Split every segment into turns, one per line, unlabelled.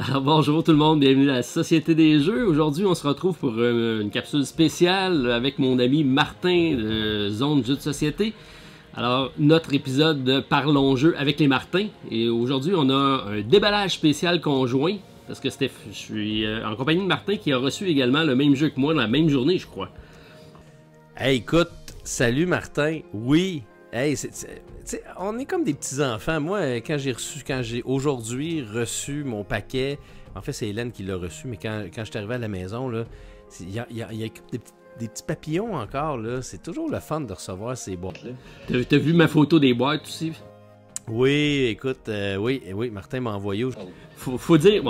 Alors bonjour tout le monde, bienvenue à la Société des Jeux. Aujourd'hui, on se retrouve pour une capsule spéciale avec mon ami Martin de Zone Jeux de Société. Alors, notre épisode de Parlons Jeux avec les Martins. Et aujourd'hui, on a un déballage spécial conjoint. Parce que je suis en compagnie de Martin qui a reçu également le même jeu que moi dans la même journée, je crois.
Hey, écoute, salut Martin. Oui, hey, on est comme des petits-enfants. Moi, quand j'ai aujourd'hui reçu mon paquet, en fait, c'est Hélène qui l'a reçu, mais quand je suis arrivé à la maison, il y a des petits papillons encore, là. C'est toujours le fun de recevoir ces boîtes-là.
T'as vu ma photo des boîtes aussi?
Oui, écoute, oui, Martin m'a envoyé.
Faut dire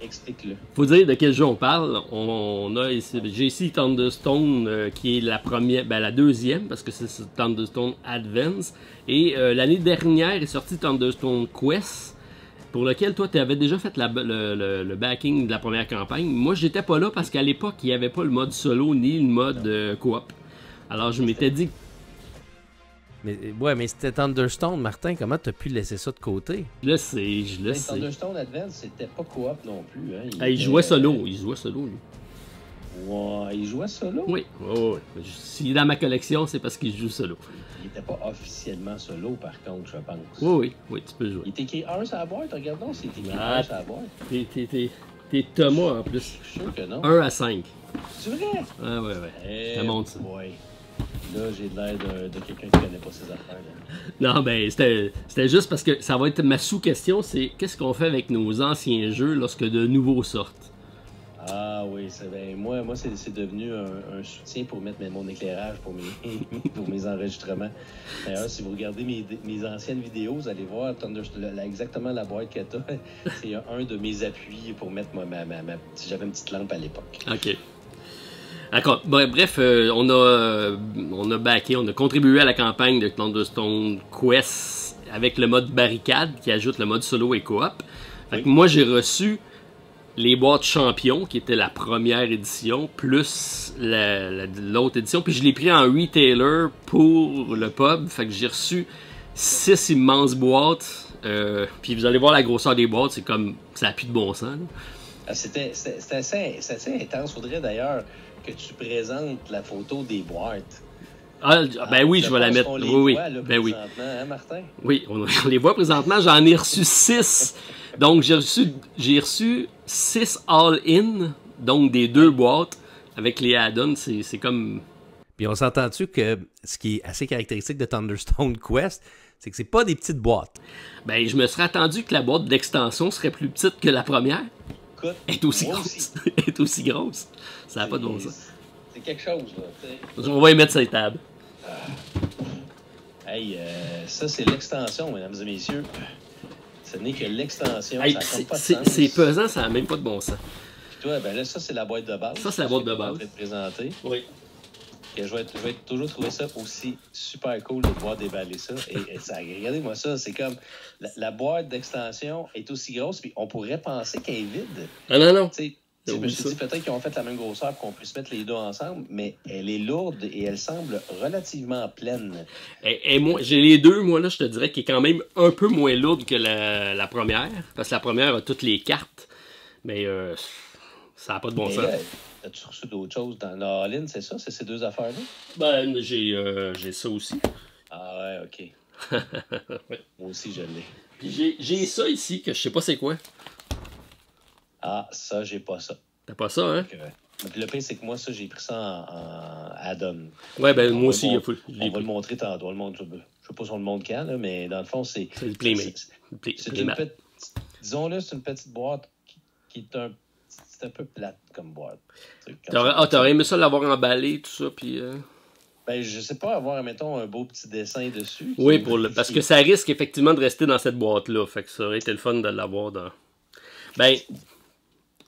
Explique-le.
Faut dire de quel jeu on parle. J'ai ici Thunderstone qui est la deuxième parce que c'est Thunderstone Advance. Et l'année dernière est sorti Thunderstone Quest pour lequel toi tu avais déjà fait le backing de la première campagne. Moi j'étais pas là parce qu'à l'époque il n'y avait pas le mode solo ni le mode coop. Alors je m'étais dit.
Mais c'était Thunderstone, Martin, comment t'as pu laisser ça de côté?
Je le sais.
Thunderstone Advance, c'était pas coop non plus. Hein.
Il jouait solo, lui.
Ouais, il jouait solo?
Oui. S'il est dans ma collection, c'est parce qu'il joue solo.
Il était pas officiellement solo, par contre, je pense.
Oui, tu peux jouer.
Il était écrit 1 sur la boîte, regarde donc, c'est écrit 1 sur la boîte.
T'es Thomas en plus.
Je suis sûr que non.
1 à 5.
C'est vrai?
Ah ouais. Je te montre ça.
Ouais. Là, j'ai l'air de quelqu'un qui connaît pas ses affaires. Là.
Non, ben, c'était juste parce que ça va être ma sous-question, c'est qu'est-ce qu'on fait avec nos anciens jeux lorsque de nouveaux sortent?
Ah oui, moi c'est devenu un soutien pour mettre mon éclairage pour mes enregistrements. D'ailleurs, si vous regardez mes anciennes vidéos, vous allez voir exactement la boîte que t'as. C'est un de mes appuis pour mettre j'avais une petite lampe à l'époque.
OK. D'accord. Bref, on a contribué à la campagne de Thunderstone Quest avec le mode barricade qui ajoute le mode solo et coop. Fait que moi, j'ai reçu les boîtes champions qui était la première édition plus l'autre édition. Puis je l'ai pris en retailer pour le pub. Fait que j'ai reçu 6 immenses boîtes. Puis vous allez voir la grosseur des boîtes, c'est comme ça n'a plus de bon sens.
C'était assez intense. Faudrait d'ailleurs que tu présentes la photo des boîtes.
Ben oui, je vais la mettre. Oui.
Ben oui. Hein, Martin?
Oui, on les voit présentement. J'en ai reçu 6. Donc, j'ai reçu 6 all-in, donc des 2 boîtes avec les add-ons. C'est comme.
Puis on s'entend-tu que ce qui est assez caractéristique de Thunderstone Quest, c'est que c'est pas des petites boîtes.
Ben, je me serais attendu que la boîte d'extension serait plus petite que la première. Elle est aussi grosse. Elle est aussi grosse. Ça n'a pas de bon sens.
C'est quelque chose, là. T'sais.
On va y mettre sur les tables.
Hey, ça, c'est l'extension, mesdames et messieurs. Ce n'est que l'extension.
Hey,
ça compte pas de sens.
c'est pesant, ça n'a même pas de bon sens.
Puis toi, ben là, ça, c'est la boîte de base.
Ça, c'est la boîte de base.
Je vais te présenter.
Oui.
Que je vais toujours trouver ça aussi super cool de pouvoir déballer ça. Et ça, regardez-moi ça, c'est comme la boîte d'extension est aussi grosse, puis on pourrait penser qu'elle est vide.
Ah non.
Je me suis dit peut-être qu'ils ont fait la même grosseur pour qu'on puisse mettre les deux ensemble, mais elle est lourde et elle semble relativement pleine.
Et moi, j'ai les deux, moi, là, je te dirais, qui est quand même un peu moins lourde que la première, parce que la première a toutes les cartes, mais ça n'a pas de bon sens.
As-tu reçu d'autres choses dans le all-in, c'est ça? C'est ces deux affaires-là?
Ben, j'ai ça aussi.
Ah ouais, OK.
Ouais.
Moi aussi, je l'ai.
Puis j'ai ça ici, que je sais pas c'est quoi.
Ah, ça, j'ai pas ça.
T'as pas ça, hein?
Puis le pire, c'est que moi, ça, j'ai pris ça en add-on.
Ouais, ben moi aussi,
on va le montrer tantôt. Je sais pas si on le montre quand, là, mais dans le fond, c'est...
C'est le Playmate.
Disons-le, c'est une petite boîte qui est un peu plate comme boîte.
T'aurais aimé ça l'avoir emballé, tout ça, puis...
Ben, je sais pas, avoir, mettons, un beau petit dessin dessus.
Oui, parce que ça risque effectivement de rester dans cette boîte-là. Fait que ça aurait été le fun de l'avoir dans... Ben...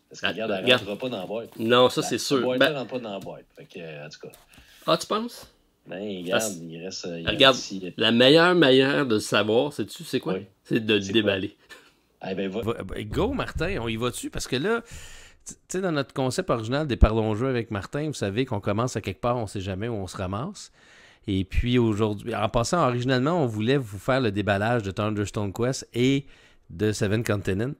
Parce que regarde, elle ne rentrera pas dans la boîte.
Non, ça c'est sûr.
La boîte ne rentre pas dans la boîte. Fait que, en tout cas...
Ah, tu penses?
Ben, regarde, il reste...
Regarde, la meilleure manière de le savoir, sais-tu, c'est quoi? Oui. C'est de le déballer.
Ah, ben,
Go, Martin, on y va dessus, parce que là... Tu sais, dans notre concept original des Parlons Jeux avec Martin, vous savez qu'on commence à quelque part, on ne sait jamais où on se ramasse. Et puis aujourd'hui, en passant, originalement, on voulait vous faire le déballage de Thunderstone Quest et de Seven Continent.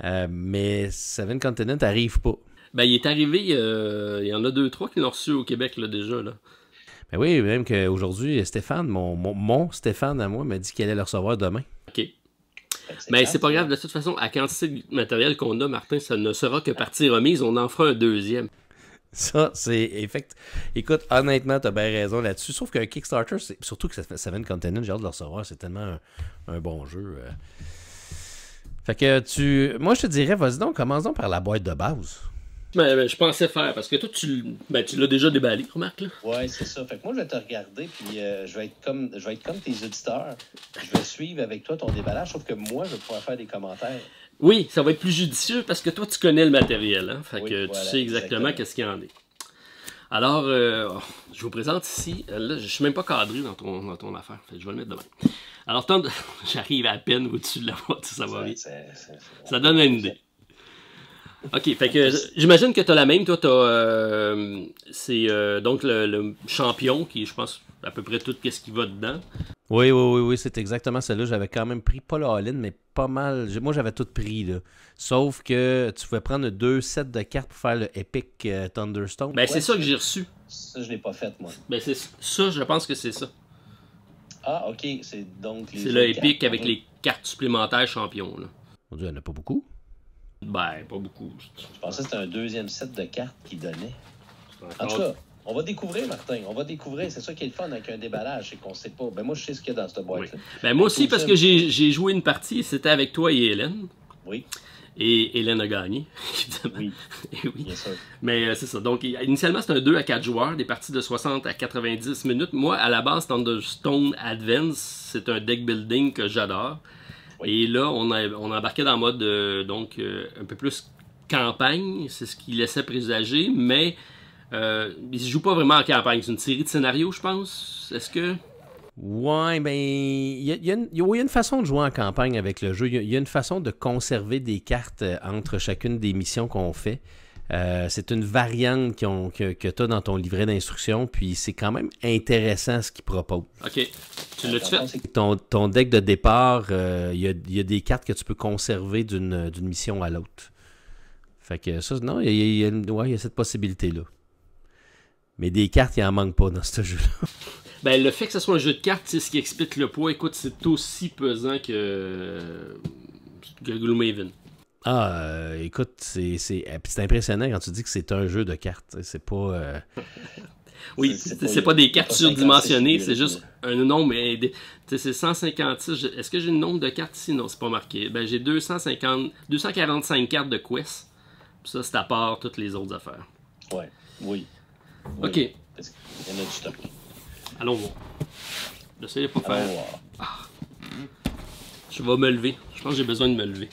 Mais Seven Continent n'arrive pas.
Ben, il est arrivé, il y en a 2-3 qui l'ont reçu au Québec là, déjà. Là.
Ben oui, même qu'aujourd'hui, Stéphane, mon Stéphane à moi, m'a dit qu'il allait le recevoir demain.
OK. Mais c'est pas grave, de toute façon, à quantité de matériel qu'on a, Martin, ça ne sera que partie remise, on en fera un deuxième.
Ça, c'est effect. Écoute, honnêtement, t'as bien raison là-dessus. Sauf qu'un Kickstarter, surtout que Seven Continent, j'ai hâte de le recevoir, c'est tellement un bon jeu. Fait que moi, je te dirais, vas-y donc, commençons par la boîte de base.
Ben, je pensais faire, parce que toi, tu l'as déjà déballé, remarque, là.
Ouais, c'est ça. Fait que moi, je vais te regarder, puis je vais être comme tes auditeurs. Je vais suivre avec toi ton déballage, sauf que moi, je vais pouvoir faire des commentaires.
Oui, ça va être plus judicieux, parce que toi, tu connais le matériel, hein. Fait que
voilà,
tu sais exactement qu'est-ce qu'il y en est. Alors, je vous présente ici, là, je suis même pas cadré dans ton affaire, fait que je vais le mettre demain. Alors, j'arrive à peine au-dessus de la boîte, ça va vite. Ça donne une idée. OK, fait que j'imagine que tu as la même. Toi, c'est donc le champion qui, je pense, à peu près tout ce qui va dedans.
Oui, c'est exactement celle-là. J'avais quand même pris, pas le all-in, mais pas mal. Moi, j'avais tout pris, là. Sauf que tu pouvais prendre 2 sets de cartes pour faire le Epic Thunderstone.
Ben, c'est ça que j'ai reçu.
Ça, je l'ai pas fait, moi.
Ben, c'est ça, je pense que c'est ça.
Ah, OK, c'est donc les...
C'est le Epic avec les cartes supplémentaires champions, là.
Mon Dieu, il n'y en a pas beaucoup.
Ben, pas beaucoup.
Je pensais que c'était un deuxième set de cartes qu'il donnait. En tout cas, on va découvrir, Martin. On va découvrir. C'est ça qui est le fun avec un déballage, c'est qu'on sait pas. Ben moi, je sais ce qu'il y a dans cette boîte-là.
Oui. Ben moi aussi, parce que j'ai joué une partie, c'était avec toi et Hélène.
Oui.
Et Hélène a gagné, évidemment.
Oui,
oui.
bien sûr.
Mais c'est ça. Donc, initialement, c'était un 2 à 4 joueurs, des parties de 60 à 90 minutes. Moi, à la base, Thunderstone Advance, c'est un deck building que j'adore. Oui. Et là, on embarquait dans le mode donc un peu plus campagne, c'est ce qui laissait présager, mais il ne se joue pas vraiment en campagne. C'est une série de scénarios, je pense. Est-ce que...
Ouais, ben, il y a une façon de jouer en campagne avec le jeu. Il y a une façon de conserver des cartes entre chacune des missions qu'on fait. C'est une variante que tu as dans ton livret d'instructions, puis c'est quand même intéressant ce qu'il propose.
OK. Tu l'as-tu fait?
Ton deck de départ, il y a des cartes que tu peux conserver d'une mission à l'autre. Fait que ça, non, il y a cette possibilité-là. Mais des cartes, il en manque pas dans ce jeu-là.
Ben, le fait que ce soit un jeu de cartes, c'est ce qui explique le poids. Écoute, c'est aussi pesant que Gloomhaven.
Ah, écoute, c'est impressionnant quand tu dis que c'est un jeu de cartes. C'est pas...
Oui, c'est pas des cartes surdimensionnées, c'est juste un nombre. C'est 156. Est-ce que j'ai le nombre de cartes ici? Non, c'est pas marqué. Ben, j'ai 245 cartes de Quest. Puis ça, c'est à part toutes les autres affaires.
Ouais, oui.
OK.
Il y en a du stock.
Allons voir. J'essaie de pas faire...
voir.
Ah. Je vais me lever. Je pense que j'ai besoin de me lever.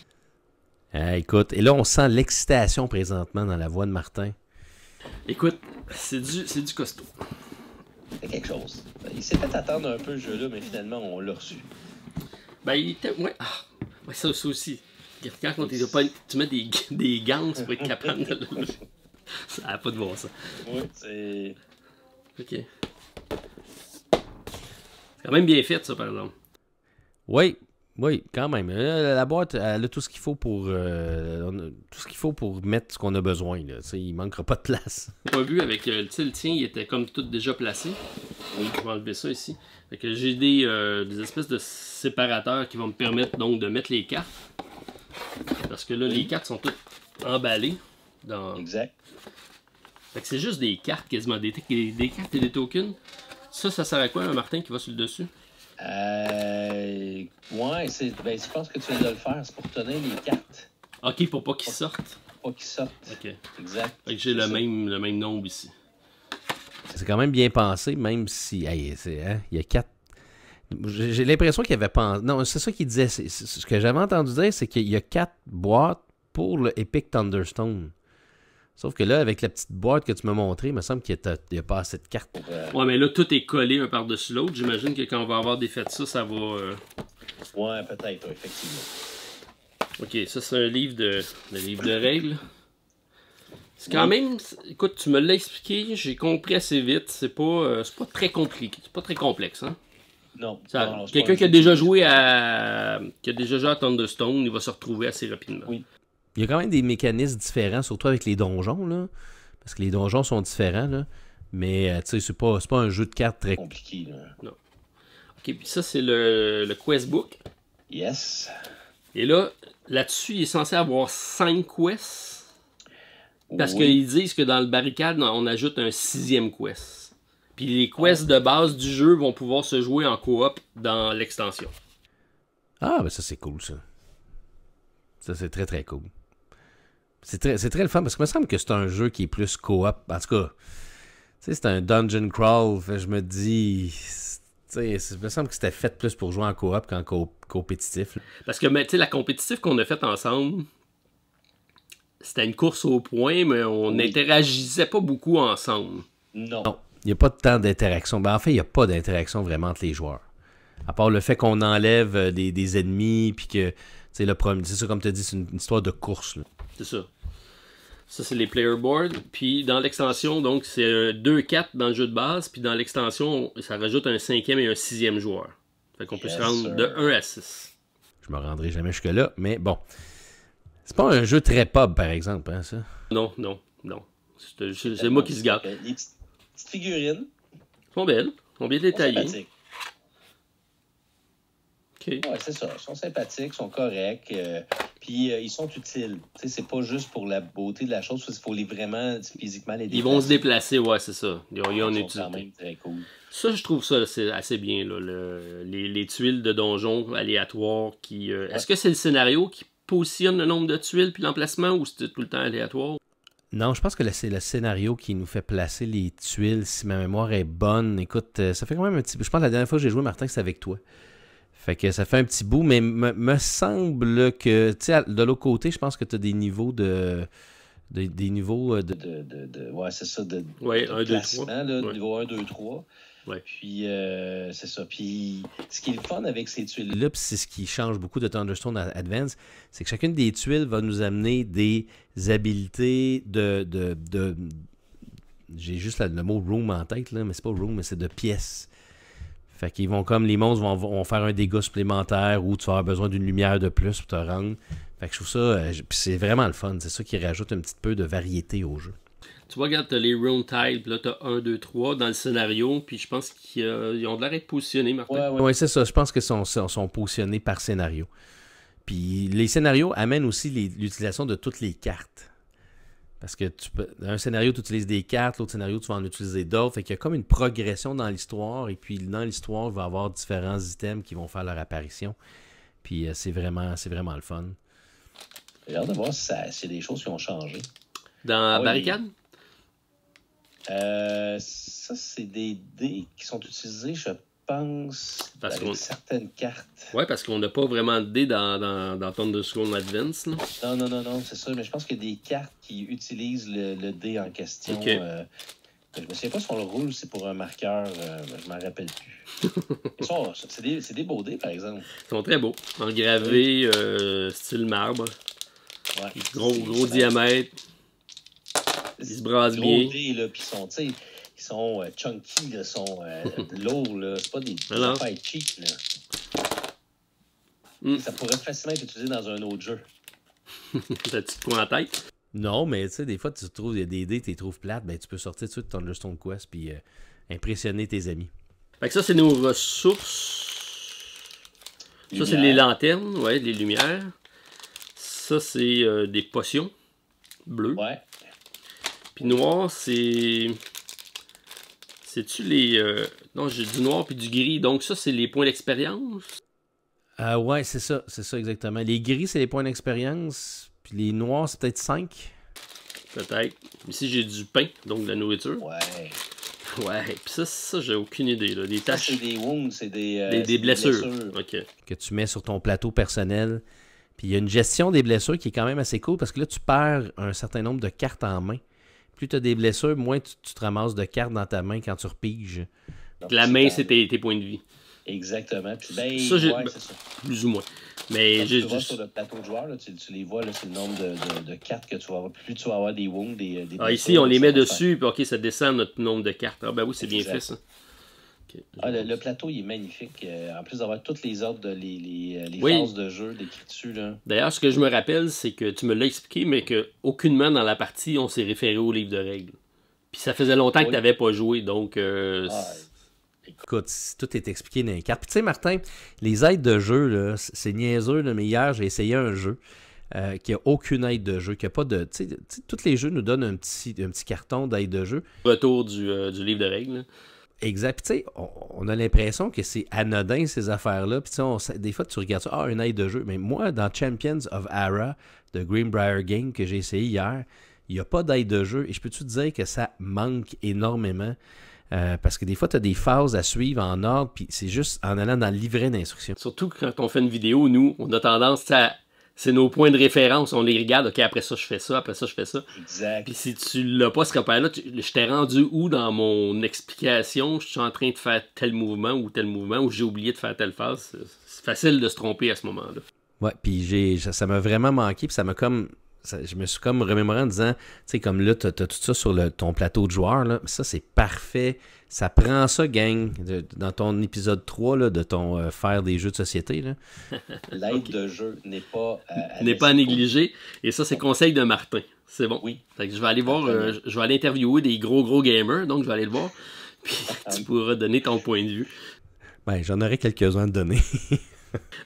Écoute, et là, on sent l'excitation présentement dans la voix de Martin.
Écoute, c'est du costaud.
C'est quelque chose. Il s'est fait attendre un peu le jeu-là, mais finalement, on l'a reçu.
Ben, il était... Ouais, ouais ça aussi. Quand tu mets des gants pour être capable de le... Ça n'a pas de bon sens.
Oui, c'est...
OK. C'est quand même bien fait, ça, par exemple.
Oui, quand même. La boîte, elle a tout ce qu'il faut pour mettre ce qu'on a besoin. Là. Il manquera pas de place.
J'ai pas vu avec le tien, il était comme tout déjà placé. Oui, je vais enlever ça ici. Fait que j'ai des espèces de séparateurs qui vont me permettre donc de mettre les cartes. Parce que là, les cartes sont toutes emballées.
Exact.
Fait que c'est juste des cartes quasiment, des cartes et des tokens. Ça sert à quoi, un Martin qui va sur le dessus?
Ouais, je pense que tu viens de le faire, c'est pour tenir les cartes.
OK, pour pas qu'ils sortent.
Pour pas qu'ils sortent.
OK.
Exact.
Fait que j'ai le même nombre ici.
C'est quand même bien pensé, même si il y a 4. J'ai l'impression qu'il y avait pensé. Non, c'est ça qu'il disait. Ce que j'avais entendu dire, c'est qu'il y a 4 boîtes pour le Epic Thunderstone. Sauf que là, avec la petite boîte que tu m'as montrée, il me semble qu'il n'y a pas assez de cartes.
Ouais, mais là, tout est collé un par-dessus l'autre. J'imagine que quand on va avoir défait ça va...
Ouais, peut-être, effectivement.
OK, ça, c'est un livre de règles. C'est quand même... Écoute, tu me l'as expliqué, j'ai compris assez vite. C'est pas très compliqué. C'est pas très complexe, hein?
Non.
Quelqu'un qui a déjà joué à Thunderstone, il va se retrouver assez rapidement.
Oui.
Il y a quand même des mécanismes différents, surtout avec les donjons, là. Parce que les donjons sont différents, là. Mais, tu sais, c'est pas un jeu de cartes très
compliqué, là.
Non. OK, puis ça, c'est le questbook.
Yes.
Et là, là-dessus, il est censé avoir 5 quests. Parce
Oui.
qu'ils disent que dans le barricade, on ajoute un 6e quest. Puis les quests de base du jeu vont pouvoir se jouer en coop dans l'extension.
Ah, ben ça, c'est cool, ça. Ça, c'est très, très cool. C'est très le fun, parce qu'il me semble que c'est un jeu qui est plus coop. En tout cas, tu sais, c'est un dungeon crawl. Fait, je me dis... Tu sais, il me semble que c'était fait plus pour jouer en coop qu'en compétitif.
Parce que, tu sais, la compétitive qu'on a faite ensemble, c'était une course au point, mais on n'interagissait pas beaucoup ensemble.
Non.
Non, il n'y a pas de temps d'interaction. Ben, en fait, il n'y a pas d'interaction vraiment entre les joueurs. À part le fait qu'on enlève des ennemis, puis que, tu sais, le premier, c'est ça, comme tu as dit, c'est une histoire de course, là.
C'est ça. Ça, c'est les player boards. Puis dans l'extension, donc, c'est 2-4 dans le jeu de base. Puis dans l'extension, ça rajoute un 5e et un 6e joueur. Fait qu'on peut se rendre de 1 à 6.
Je me rendrai jamais jusque-là, mais bon. C'est pas un jeu très pub, par exemple, hein, ça?
Non, non, non. C'est moi qui se gâte.
Les petites figurines.
Elles sont belles. Elles sont bien détaillées. Okay.
Oui, c'est ça. Ils sont sympathiques, ils sont corrects, puis ils sont utiles. Tu sais, c'est pas juste pour la beauté de la chose, il faut vraiment physiquement les déplacer.
Ils vont se déplacer, ouais, c'est ça. Ils ont
sont quand même très cool.
Ça, je trouve ça c'est assez bien, là, les tuiles de donjons aléatoires. Qui, Est-ce que c'est le scénario qui positionne le nombre de tuiles puis l'emplacement, ou c'est tout le temps aléatoire?
Non, je pense que c'est le scénario qui nous fait placer les tuiles, si ma mémoire est bonne. Écoute, ça fait quand même un petit... Je pense que la dernière fois que j'ai joué, Martin, c'était avec toi. Fait que ça fait un petit bout, mais me semble que, tu sais, de l'autre côté, je pense que tu as des niveaux des niveaux
ouais, c'est ça, de
1, 2, 3.
Là, niveau 1, 2, 3.
Ouais.
Puis, c'est ça. Puis, ce qui est le fun avec ces tuiles...
Là, c'est ce qui change beaucoup de Thunderstone Advance, c'est que chacune des tuiles va nous amener des habilités j'ai juste le mot room en tête, là, mais c'est pas room, mais c'est de pièces. Fait qu'ils vont comme les monstres vont faire un dégât supplémentaire ou tu vas avoir besoin d'une lumière de plus pour te rendre. Fait que je trouve ça... puis c'est vraiment le fun. C'est ça qui rajoute un petit peu de variété au jeu.
Tu vois, regarde, t'as les rune tiles, là t'as 1, 2, 3 dans le scénario, puis je pense qu'ils ont de l'air d'être positionnés, Martin.
Ouais, c'est ça. Je pense qu'ils sont positionnés par scénario. Puis les scénarios amènent aussi l'utilisation de toutes les cartes. Parce que dans un scénario, tu utilises des cartes, l'autre scénario, tu vas en utiliser d'autres. Fait qu'il y a comme une progression dans l'histoire. Et puis dans l'histoire, il va y avoir différents items qui vont faire leur apparition. Puis c'est vraiment le fun.
J'ai hâte de voir si y a des choses qui ont changé.
Dans Barricade?
Ça, c'est des dés qui sont utilisés, je pense, avec certaines cartes.
Oui, parce qu'on n'a pas vraiment de dés dans Thunderstone Advance. Là.
Non, c'est ça. Mais je pense qu'il y a des cartes qui utilisent le dé en question.
Okay.
Je me souviens pas si on le roule, c'est pour un marqueur. Je m'en rappelle plus. C'est des beaux dés, par exemple.
Ils sont très beaux. Engravés, style marbre.
Ouais.
Gros diamètre. Ils se brassent bien.
Dés, là, puis ils sont chunky, ils sont lourds, là. C'est pas des affaires cheap, là. Ça pourrait facilement être utilisé dans un autre jeu.
T'as-tu de quoi en tête?
Non, mais tu sais, des fois, tu trouves des dés, tu les trouves plates, ben tu peux sortir tout de suite de Thunderstone Quest puis impressionner tes amis.
Fait que ça, c'est nos ressources. Ça, c'est les lanternes, ouais, les lumières. Ça, c'est des potions bleues.
Ouais.
Puis noir, c'est... C'est-tu les... Non, j'ai du noir puis du gris. Donc ça, c'est les points d'expérience?
Ouais, c'est ça exactement. Les gris, c'est les points d'expérience. Puis les noirs, c'est peut-être 5.
Peut-être. Ici, j'ai du pain, donc de la nourriture.
Ouais.
Ouais, puis ça j'ai aucune idée. Là. Des tâches.
Ça, c'est des wounds, c'est
des blessures. OK.
Que tu mets sur ton plateau personnel. Puis il y a une gestion des blessures qui est quand même assez cool parce que là, tu perds un certain nombre de cartes en main. Plus tu as des blessures, moins tu te ramasses de cartes dans ta main quand tu repiges.
Donc, la main, c'est tes points de vie.
Exactement. Puis ben,
ça,
c'est ça.
Plus ou moins. Mais
j'ai juste... sur le plateau de joueur, là, tu les vois, là, c'est le nombre de cartes que tu vas avoir. Plus tu vas avoir des wounds, des
ici, on les met dessus, puis OK, ça descend notre nombre de cartes. Ah ben oui, c'est bien fait, ça. Ok.
Le plateau, il est magnifique. En plus d'avoir toutes les ordres, les
Oui.
phases de jeu décrites là.
D'ailleurs, ce que je me rappelle, c'est que tu me l'as expliqué, mais qu'aucunement dans la partie, on s'est référé au livre de règles. Puis ça faisait longtemps que tu n'avais pas joué, donc...
Écoute, tout est expliqué dans les cartes. Puis tu sais, Martin, les aides de jeu, là, c'est niaiseux, là, mais hier, j'ai essayé un jeu qui n'a aucune aide de jeu, qui a pas de... Tu sais, tous les jeux nous donnent un petit carton d'aide de jeu.
Retour du livre de règles. Là.
Exact. Puis tu sais, on a l'impression que c'est anodin, ces affaires-là. Puis tu sais, des fois, tu regardes ça, une aide de jeu. Mais moi, dans Champions of Ara, de Greenbrier Game, que j'ai essayé hier, il n'y a pas d'aide de jeu. Et je peux te dire que ça manque énormément. Parce que des fois, tu as des phases à suivre en ordre, puis c'est juste en allant dans le livret d'instructions.
Surtout quand on fait une vidéo, nous, on a tendance à... C'est nos points de référence, on les regarde, ok, après ça, je fais ça, après ça, je fais ça.
Exact.
Puis si tu l'as pas, ce repère-là, je t'ai rendu où dans mon explication, je suis en train de faire tel mouvement, ou j'ai oublié de faire telle phase. C'est facile de se tromper à ce moment-là.
Ouais, puis ça m'a vraiment manqué, puis ça m'a comme... je me suis comme remémoré en disant, tu sais, comme là, tu as tout ça sur ton plateau de joueurs, là, ça, c'est parfait. Ça prend ça, gang, dans ton épisode 3 là, de ton faire des jeux de société.
L'aide de jeu n'est pas
à négliger. Et ça, c'est conseil de Martin. C'est bon.
Oui.
Fait que je vais aller voir, je vais aller interviewer des gros gamers, donc je vais aller le voir. Puis tu pourras donner ton point de vue.
Ben, j'en aurais quelques-uns à te donner.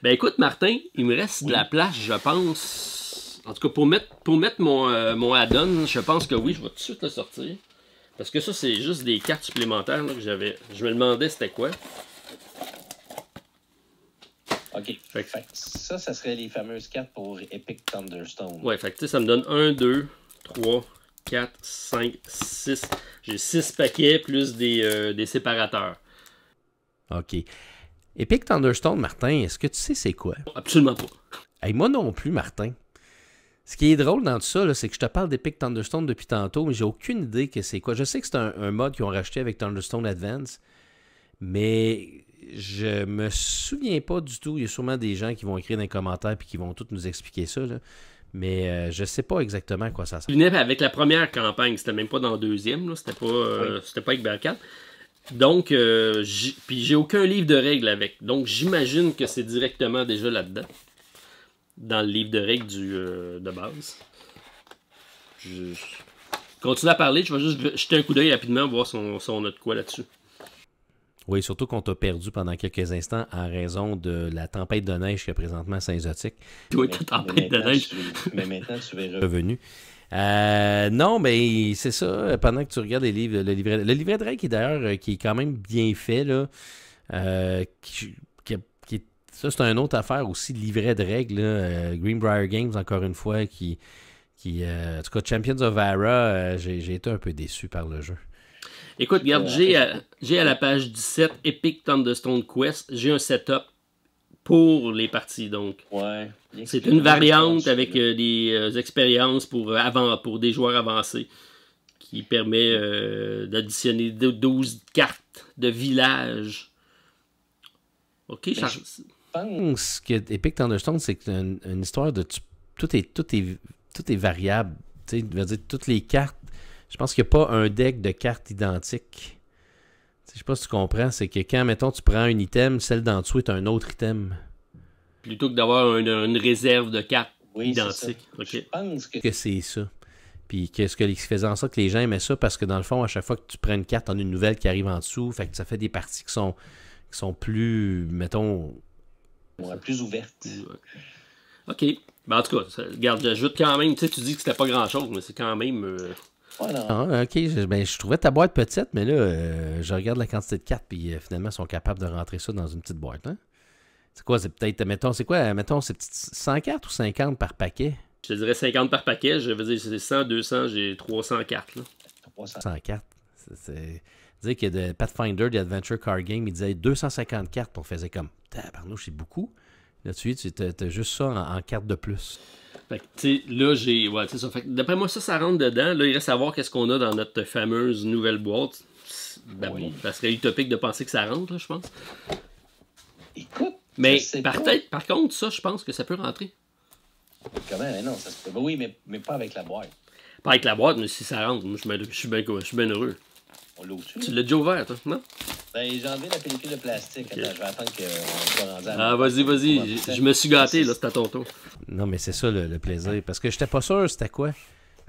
Ben écoute, Martin, il me reste de la place, je pense. En tout cas, pour mettre mon add-on, je pense que oui, je vais tout de suite le sortir. Parce que ça, c'est juste des cartes supplémentaires là, que j'avais. Je me demandais c'était quoi.
OK. Fait que ça serait les fameuses cartes pour Epic Thunderstone.
Ouais, fait que tu sais, ça me donne 1, 2, 3, 4, 5, 6. J'ai 6 paquets plus des séparateurs.
OK. Epic Thunderstone, Martin, est-ce que tu sais c'est quoi?
Absolument pas.
Hey, moi non plus, Martin. Ce qui est drôle dans tout ça, là, c'est que je te parle d'Epic Thunderstone depuis tantôt, mais j'ai aucune idée que c'est quoi. Je sais que c'est un mode qu'ils ont racheté avec Thunderstone Advance, mais je me souviens pas du tout. Il y a sûrement des gens qui vont écrire dans les commentaires et qui vont tous nous expliquer ça, là. Mais je sais pas exactement à quoi ça sert.
Je venais avec la première campagne, c'était même pas dans la deuxième, là. C'était pas avec Bearcat. Donc, puis j'ai aucun livre de règles avec. Donc, j'imagine que c'est directement déjà là-dedans. Dans le livre de règles de base. Je continue à parler, je vais juste jeter un coup d'œil rapidement, voir si on a de quoi là-dessus.
Oui, surtout qu'on t'a perdu pendant quelques instants en raison de la tempête de neige qu'il y a présentement à Saint-Zotique.
Oui, la tempête de neige.
Mais maintenant, tu verras.
Revenu. Non, mais c'est ça. Pendant que tu regardes le livret de règles qui est d'ailleurs qui est quand même bien fait, là, ça, c'est une autre affaire aussi, le livret de règles. Greenbrier Games, encore une fois, en tout cas, Champions of Ara, j'ai été un peu déçu par le jeu.
Écoute, regarde, j'ai à la page 17 Epic Thunderstone Quest, j'ai un setup pour les parties, donc. Ouais. C'est une variante avec des expériences pour des joueurs avancés qui permet d'additionner 12 cartes de village. OK,
je pense que Epic Thunderstone, c'est une histoire de... Tout est variable. Tu sais, je veux dire, toutes les cartes... Je pense qu'il n'y a pas un deck de cartes identiques. Je sais pas si tu comprends. C'est que quand, mettons, tu prends un item, celle d'en dessous est un autre item.
Plutôt que d'avoir une réserve de cartes identiques.
Okay. Je pense
que c'est ça. Puis qu'est-ce qui faisait en sorte que les gens aimaient ça? Parce que dans le fond, à chaque fois que tu prends une carte, on a une nouvelle qui arrive en dessous. Fait que ça fait des parties qui sont plus, mettons...
Ouais, plus ouvertes.
OK. Ben, en tout cas, regarde, j'ajoute quand même... Tu sais, tu dis que c'était pas grand-chose, mais c'est quand même...
Ah, OK. Je trouvais ta boîte petite, mais là, je regarde la quantité de cartes, puis finalement, ils sont capables de rentrer ça dans une petite boîte. Hein? C'est quoi? C'est peut-être, mettons, c'est 100 cartes ou 50 par paquet?
Je te dirais 50 par paquet. Je veux dire, c'est 100, 200, j'ai 300 cartes. Là.
300 cartes. C'est dire que de Pathfinder, The Adventure Card Game, il disait 250 cartes, on faisait comme, tabarnouche, c'est beaucoup. Là-dessus, tu as juste ça en cartes de plus.
Fait que, tu sais, là, j'ai... Ouais, c'est ça. Fait que, d'après moi, ça rentre dedans. Là, il reste à voir qu'est-ce qu'on a dans notre fameuse nouvelle boîte. Ben, oui. Ça serait utopique de penser que ça rentre, là, je pense.
Écoute,
mais par contre, ça, je pense que ça peut rentrer.
Comment? Non, ça se peut. Oui, mais pas avec la boîte.
Pas avec la boîte, mais si ça rentre, moi, je suis bien heureux.
On l'ouvre-tu?
Tu l'as déjà ouvert, toi, non?
Ben, j'ai enlevé la pellicule de plastique.
Ok.
Attends, je vais attendre qu'on soit rendu à
Ah, vas-y. Je me suis gâté, là, c'est à ton tour.
Non, mais c'est ça le plaisir. Parce que j'étais pas sûr c'était quoi.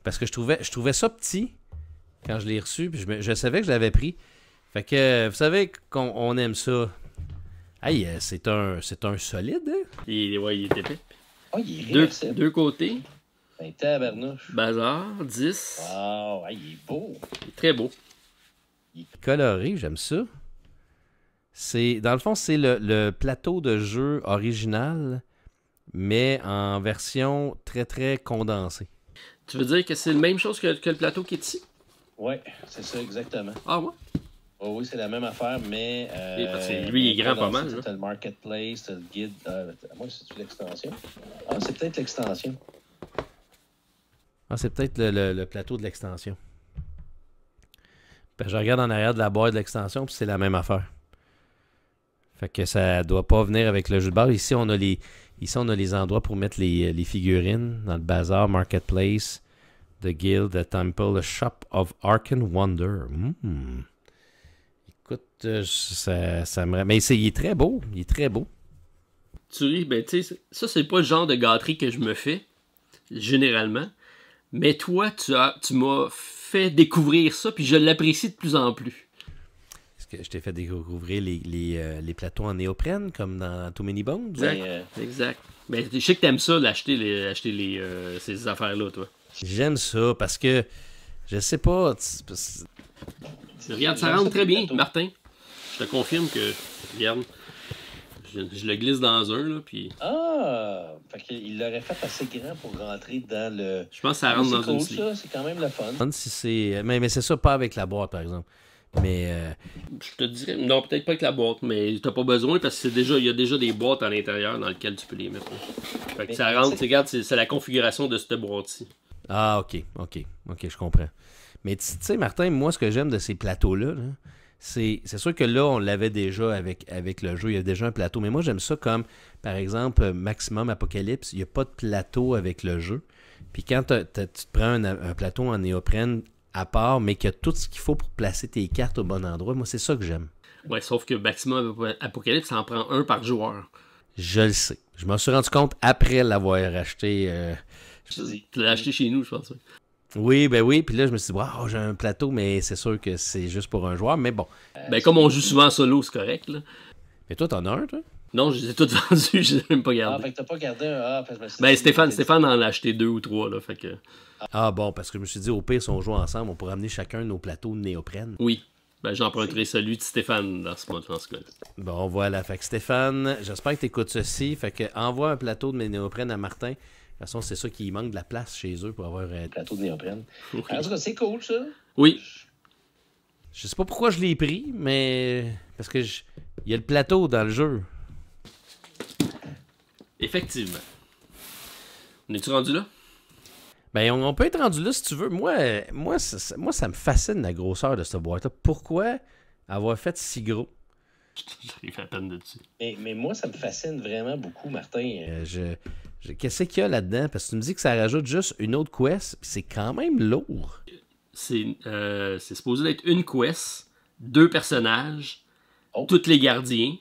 Parce que je trouvais ça petit quand je l'ai reçu. Puis je savais que je l'avais pris. Fait que, vous savez qu'on aime ça. Hey, c'est un solide, hein?
Ouais, il est épais.
Oh, il est réversible.
Deux côtés.
Ben, tabarnouche.
Bazar, 10.
Ah, il est beau.
Il est très beau.
Coloré, j'aime ça. Dans le fond, c'est le plateau de jeu original, mais en version très, très condensée.
Tu veux dire que c'est la même chose que le plateau qui est ici?
Ouais, c'est ça, exactement.
Ah ouais?
Oh, oui, c'est la même affaire, mais.
Parce que lui, il est grand pas mal.
T'as le marketplace, t'as le guide. Moi, c'est-tu l'extension? Ah, c'est peut-être l'extension.
Ah, c'est peut-être le plateau de l'extension. Ben, je regarde en arrière de la boîte de l'extension, puis c'est la même affaire. Fait que ça doit pas venir avec le jeu de base. Ici, on a les endroits pour mettre les figurines dans le bazar, Marketplace, The Guild, The Temple, The Shop of Arcane Wonder. Écoute, ça me... Mais il est très beau. Il est très beau.
Tu ris, ben tu sais, ça c'est pas le genre de gâterie que je me fais, généralement. Mais toi, tu m'as fait découvrir ça, puis je l'apprécie de plus en plus.
Est-ce que je t'ai fait découvrir les plateaux en néoprène, comme dans Too Many Bones?
Exact. Mais je sais que t'aimes ça, acheter ces affaires-là, toi.
J'aime ça, parce que, je sais pas...
Regarde, ça rentre très bien, Martin. Je te confirme que, regarde, je le glisse dans un, là, puis...
Ah! Fait qu'il l'aurait fait assez grand pour rentrer dans le...
Je pense que ça rentre dans une
sleeve.
sleeve.
C'est quand même le fun.
Si c'est... Mais c'est ça, pas avec la boîte, par exemple. Mais...
Je te dirais, non, peut-être pas avec la boîte, mais t'as pas besoin parce que il y a déjà des boîtes à l'intérieur dans lesquelles tu peux les mettre. Fait que ça rentre, regarde, c'est la configuration de cette boîte-ci.
Ah, ok, je comprends. Mais tu sais, Martin, moi, ce que j'aime de ces plateaux-là, là, c'est sûr que là, on l'avait déjà avec le jeu, il y a déjà un plateau, mais moi, j'aime ça comme, par exemple, Maximum Apocalypse, il n'y a pas de plateau avec le jeu. Puis quand tu te prends un plateau en néoprène à part, mais qu'il y a tout ce qu'il faut pour placer tes cartes au bon endroit, moi, c'est ça que j'aime.
Ouais, sauf que Maximum Apocalypse, ça en prend un par joueur.
Je le sais. Je m'en suis rendu compte après l'avoir acheté.
Tu l'as acheté chez nous, je pense.
Oui, ben oui. Puis là, je me suis dit, wow, j'ai un plateau, mais c'est sûr que c'est juste pour un joueur. Mais bon.
Ben, comme on joue souvent en solo, c'est correct, là.
Mais toi, t'en as un, toi?
Non, je les ai tous vendus, je les ai même pas
Ah,
gardés.
fait que t'as pas gardé un... Ah, parce que
Ben, Stéphane en a acheté 2 ou 3, là, fait que...
Ah bon, parce que je me suis dit, au pire, si on joue ensemble, on pourrait amener chacun nos plateaux de néoprène.
Oui. Ben, j'emprunterai celui de Stéphane dans ce cas-là.
Bon, voilà. Fait que Stéphane, j'espère que t'écoutes ceci. Fait que envoie un plateau de néoprène à Martin. De toute façon, c'est ça qu'il manque de la place chez eux pour avoir...
Plateau de néoprène.
Oui.
En tout cas, c'est cool, ça.
Oui.
Je sais pas pourquoi je l'ai pris, mais... Parce que il y a le plateau dans le jeu.
Effectivement. On est-tu rendu là?
Ben, on peut être rendu là si tu veux. Moi, ça me fascine la grosseur de cette boîte-là. Pourquoi avoir fait si gros?
J'arrive à peine dessus.
Mais moi, ça me fascine vraiment beaucoup, Martin.
Qu'est-ce qu'il y a là-dedans? Parce que tu me dis que ça rajoute juste une autre quest, puis c'est quand même lourd.
C'est supposé être une quest, 2 personnages,
Oh.
tous les gardiens.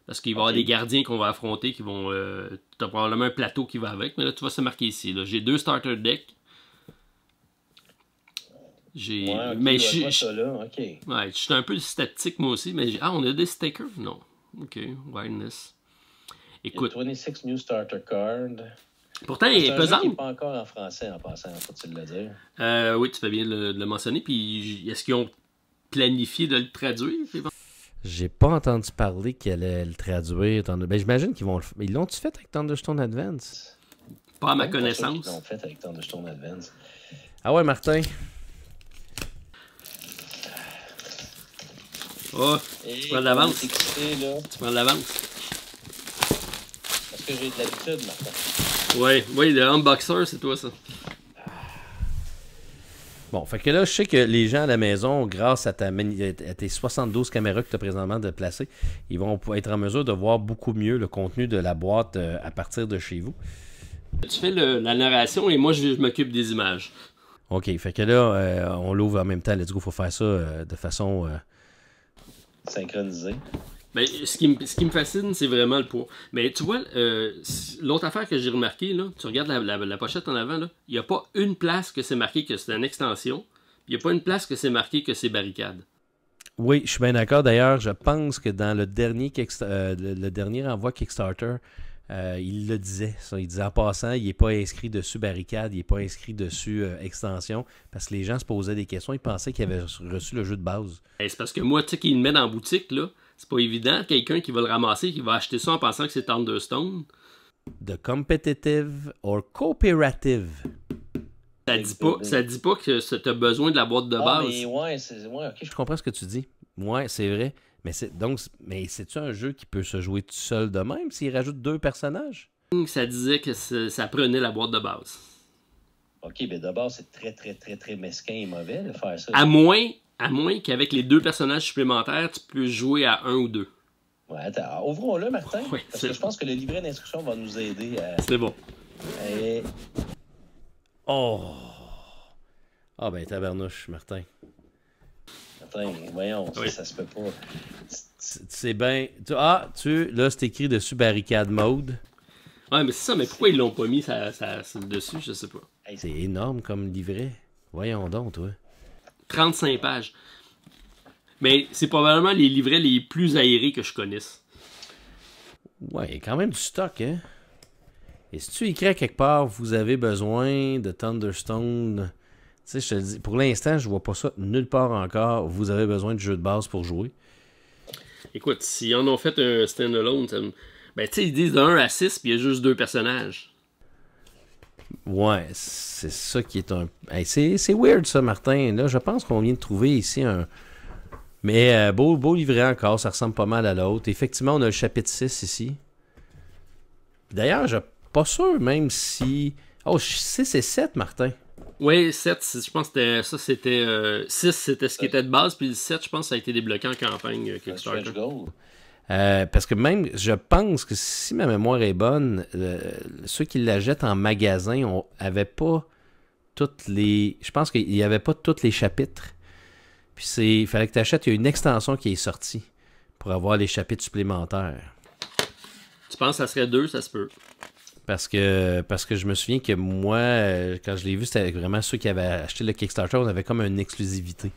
Parce qu'il va y avoir des gardiens qu'on va affronter qui vont... t'as probablement un plateau qui va avec, mais là, tu vas se marquer ici. Là. J'ai 2 starter decks. J'ai...
Ouais, okay,
mais
je vois ça là, ok.
Ouais, je suis un peu statique moi aussi, mais on a des stickers? Non. Ok, wideness. Écoute,
Il y a 26 new starter cards.
pourtant, il est
C'est un jeu qui
pesant.
n'est pas encore en français en passant, faut-il le dire.
Oui, tu fais bien de le mentionner. Puis, est-ce qu'ils ont planifié de le traduire?
J'ai pas entendu parler qu'ils allaient le traduire. Ben, j'imagine qu'ils vont le faire. Ils l'ont-tu fait avec Thunderstone Advance?
Pas à ma
Même pas sûr
connaissance.
qu'ils l'ont fait avec Thunderstone Advance.
Ah ouais, Martin.
Oh, tu prends de l'avance.
Là,
Tu prends de l'avance.
parce que j'ai de l'habitude, Martin.
Oui, le unboxer, c'est toi ça.
Bon, fait que là, je sais que les gens à la maison, grâce à tes 72 caméras que tu as présentement de placer, ils vont être en mesure de voir beaucoup mieux le contenu de la boîte à partir de chez vous.
Tu fais la narration et moi je m'occupe des images.
OK, fait que là, on l'ouvre en même temps. Let's go, faut faire ça de façon...
Synchronisé.
Ben, ce qui me fascine, c'est vraiment le poids. Mais tu vois, l'autre affaire que j'ai remarqué, là, tu regardes la pochette en avant, il n'y a pas une place que c'est marqué que c'est une extension, il n'y a pas une place que c'est marqué que c'est barricade.
Oui, je suis bien d'accord. D'ailleurs, je pense que dans le dernier, le dernier envoi Kickstarter, il le disait. Ça. Il disait en passant, il n'est pas inscrit dessus barricade, il n'est pas inscrit dessus extension, parce que les gens se posaient des questions, ils pensaient qu'ils avaient reçu le jeu de base.
Ben, c'est parce que moi, tu sais, qu'il le met dans la boutique, là, c'est pas évident. Quelqu'un qui va le ramasser, qui va acheter ça en pensant que c'est Thunderstone.
The competitive or cooperative.
Ça dit pas que tu as besoin de la boîte de base.
Mais ouais, ok.
Je comprends ce que tu dis. Ouais, c'est vrai. Mais c'est-tu un jeu qui peut se jouer tout seul de même s'il rajoute 2 personnages?
Ça disait que ça prenait la boîte de base.
Ok, mais d'abord, c'est très, très, très, très mesquin et mauvais de faire ça.
À moins qu'avec les 2 personnages supplémentaires, tu peux jouer à 1 ou 2.
Ouais, attends, ouvrons-le, Martin.
Oui,
parce que je pense que le livret d'instruction va nous aider à...
C'est bon.
Et...
Oh! Ah ben tabarnouche, Martin.
Martin, voyons,
Oui.
ça se peut pas.
C'est bien... Là, c'est écrit dessus barricade mode.
Ouais, mais c'est ça, mais pourquoi ils l'ont pas mis dessus, je sais pas.
Hey,
C'est énorme comme livret. Voyons donc, toi.
35 pages. Mais c'est probablement les livrets les plus aérés que je connaisse.
Ouais, il y a quand même du stock, hein? Et si tu écris à quelque part, vous avez besoin de Thunderstone... Tu sais, je te le dis, pour l'instant, je vois pas ça nulle part encore. Vous avez besoin de jeu de base pour jouer.
Écoute, s'ils en ont fait un standalone, ben tu sais, ils disent de 1 à 6, puis il y a juste 2 personnages.
Ouais, c'est ça qui est un... Hey, c'est weird, ça, Martin. Là, je pense qu'on vient de trouver ici un... Mais beau livret encore, ça ressemble pas mal à l'autre. Effectivement, on a le chapitre 6 ici. D'ailleurs, je suis pas sûr même si... Oh, 6 et 7, Martin.
Oui, 7, je pense que c'était 6, c'était ce qui était de base, puis le 7, je pense que ça a été débloqué en campagne Kickstarter.
Stretch goal.
Parce que même, je pense que si ma mémoire est bonne, ceux qui la jettent en magasin avaient pas toutes les... Je pense qu'il n'y avait pas tous les chapitres. Puis il fallait que tu achètes, il y a une extension qui est sortie pour avoir les chapitres supplémentaires.
Tu penses que ça serait 2, ça se peut.
Parce que je me souviens que moi, quand je l'ai vu, c'était vraiment ceux qui avaient acheté le Kickstarter, on avait comme une exclusivité.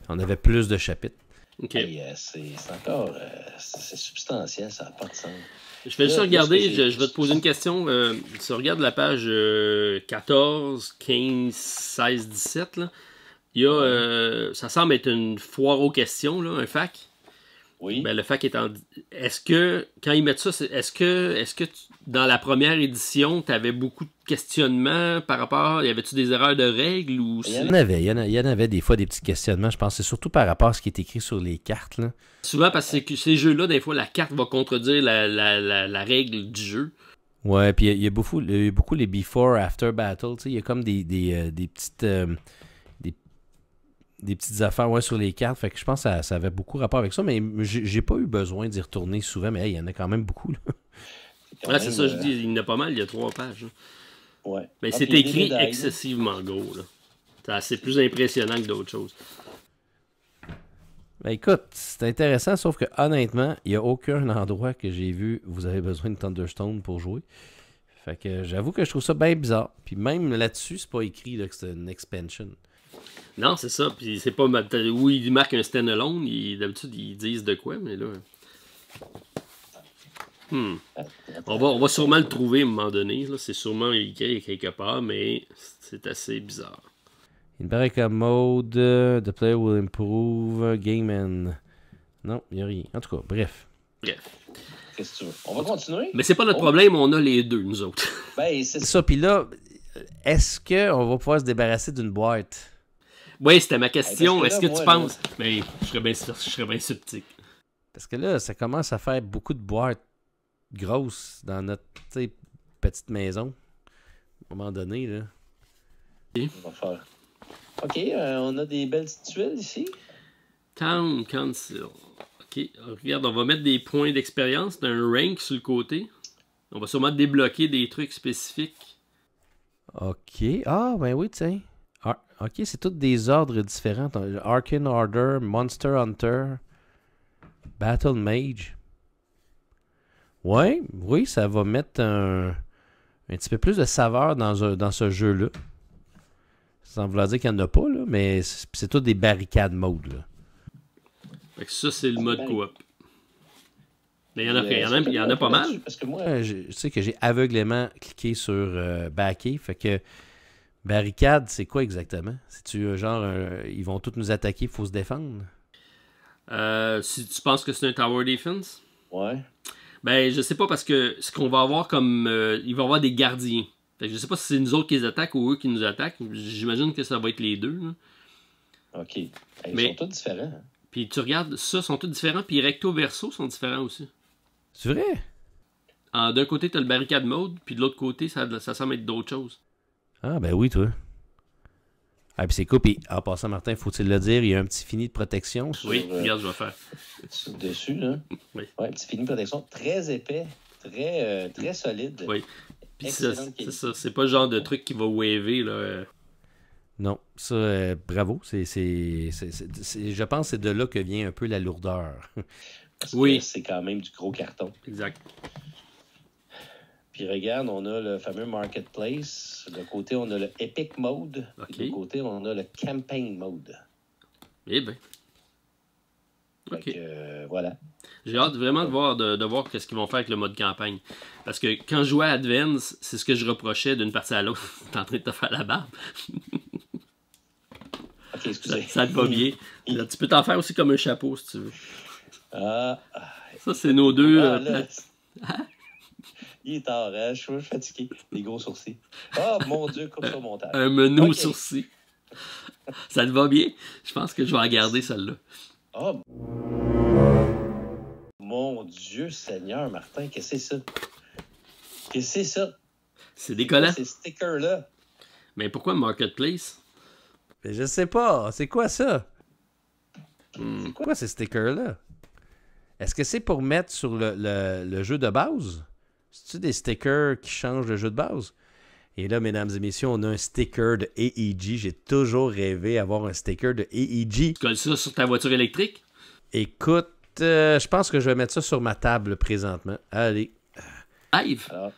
On avait plus de chapitres.
Ok.
Hey, c'est encore... c'est substantiel, ça n'a pas de sens.
Je vais juste
Là,
regarder,
là,
je vais te poser une question. Tu regardes la page 14, 15, 16, 17, là. Il y a, ça semble être une foire aux questions, là, un fac.
Oui.
Ben, le fac est en... Est-ce que, quand ils mettent ça, est-ce que dans la première édition, tu avais beaucoup de questionnements par rapport... Y avait-tu des erreurs de règles ou...
Il y en avait des fois des petits questionnements, je pense. C'est surtout par rapport à ce qui est écrit sur les cartes, là.
Souvent, parce que ces jeux-là, des fois, la carte va contredire la règle du jeu.
Ouais, puis il y a beaucoup les before, after battle. Il y a comme des petites... des petites affaires sur les cartes. Fait que je pense que ça avait beaucoup rapport avec ça, mais j'ai pas eu besoin d'y retourner souvent, mais il y en a quand même beaucoup, là.
Ouais, c'est ça, je dis, il y en a pas mal, il y a 3 pages. Là.
Ouais.
Mais
Ah,
c'est
puis
écrit
les médailles,
excessivement gros. Là. C'est plus impressionnant que d'autres choses.
Ben écoute, c'est intéressant, sauf que honnêtement, il n'y a aucun endroit que j'ai vu vous avez besoin de Thunderstone pour jouer. Fait que j'avoue que je trouve ça bien bizarre. Puis même là-dessus, c'est pas écrit là, que c'est une expansion.
Non, c'est ça. Puis c'est pas... où ils marquent un standalone, d'habitude, ils disent de quoi, mais là... On va sûrement le trouver à un moment donné. Là. C'est sûrement écrit quelque part, mais c'est assez bizarre.
Il me paraît comme mode, the player will improve, game and... Non, il n'y a rien. En tout cas, bref.
Qu'est-ce que tu veux? On va continuer?
Mais c'est pas notre problème, on a les deux, nous autres.
Ben, c'est ça.
Ça, puis là, est-ce qu'on va pouvoir se débarrasser d'une boîte?
Oui, c'était ma question.
Parce
Est-ce
que
que
là,
tu
moi,
penses... Mais je serais bien sceptique.
Parce que là, ça commence à faire beaucoup de boîtes grosses dans notre petite maison. À un moment donné, là.
On va faire. OK, on a des belles petites tuiles ici.
Town Council. OK, regarde, on va mettre des points d'expérience. T'as un rank sur le côté. On va sûrement débloquer des trucs spécifiques.
OK. Ah, ben oui, tiens. Ok, c'est tous des ordres différents. Arcane Order, Monster Hunter, Battle Mage. Ouais, oui, ça va mettre un petit peu plus de saveur dans ce jeu-là. Sans vouloir dire qu'il n'y en a pas, là, mais c'est tout des barricades mode. Là.
Fait que ça, c'est le mode coop. Mais il y en a pas mal.
Parce que moi,
Je sais que j'ai aveuglément cliqué sur backer. Fait que barricade, c'est quoi exactement? C'est-tu genre, ils vont tous nous attaquer, il faut se défendre?
Si tu penses que c'est un tower defense,
ouais.
ben je sais pas parce que ce qu'on va avoir comme... il va y avoir des gardiens. Fait que je sais pas si c'est nous autres qui les attaquent ou eux qui nous attaquent. J'imagine que ça va être les deux. Là.
OK. Ils
Mais-
sont tous différents. Hein?
Puis tu regardes, ça sont tous différents. Puis recto verso sont différents aussi.
C'est vrai?
D'un côté, tu as le barricade mode, puis de l'autre côté, ça semble être d'autres choses.
Ah, ben oui, toi. Ah, puis c'est cool. Puis en passant, Martin, faut-il le dire, il y a un petit fini de protection.
Oui, regarde, je vais faire.
Dessus, là.
Oui.
Ouais, petit fini de protection très épais, très solide.
Oui. Puis
Excellente
c'est
qualité.
ça, c'est pas le genre de truc qui va waver, là.
Non, ça, bravo. Je pense que c'est de là que vient un peu la lourdeur.
Parce
Oui.
que c'est quand même du gros carton.
Exact.
Puis regarde, on a le fameux Marketplace. De côté, on a le Epic Mode.
OK.
Puis de côté, on a le Campaign Mode.
Eh ben.
Fait
OK.
que, voilà.
J'ai hâte vraiment de voir qu'est-ce qu'ils vont faire avec le mode campagne. Parce que quand je jouais à Advance, c'est ce que je reprochais d'une partie à l'autre. T'es en train de te faire la barbe.
OK, excusez.
Ça te va bien. Là, tu peux t'en faire aussi comme un chapeau si tu veux.
Ah,
Ça, c'est nos deux.
là, il est tard, hein? Je suis fatigué. Les gros sourcils. Oh, mon Dieu, coupe ça au montage.
Un menu
OK.
sourcil. Ça te va bien? Je pense que je vais en garder celle-là.
Oh, mon Dieu Seigneur, Martin, qu'est-ce que c'est ça? Qu'est-ce que c'est ça?
C'est décollant.
Ces stickers-là.
Mais pourquoi Marketplace?
Mais je sais pas. C'est quoi ça?
Hmm.
C'est quoi ces stickers-là? Est-ce que c'est pour mettre sur le jeu de base? C'est-tu des stickers qui changent le jeu de base? Et là, mesdames et messieurs, on a un sticker de AEG. J'ai toujours rêvé d'avoir un sticker de AEG.
Tu colles ça sur ta voiture électrique?
Écoute, je pense que je vais mettre ça sur ma table présentement. Allez.
Hive?
Alors,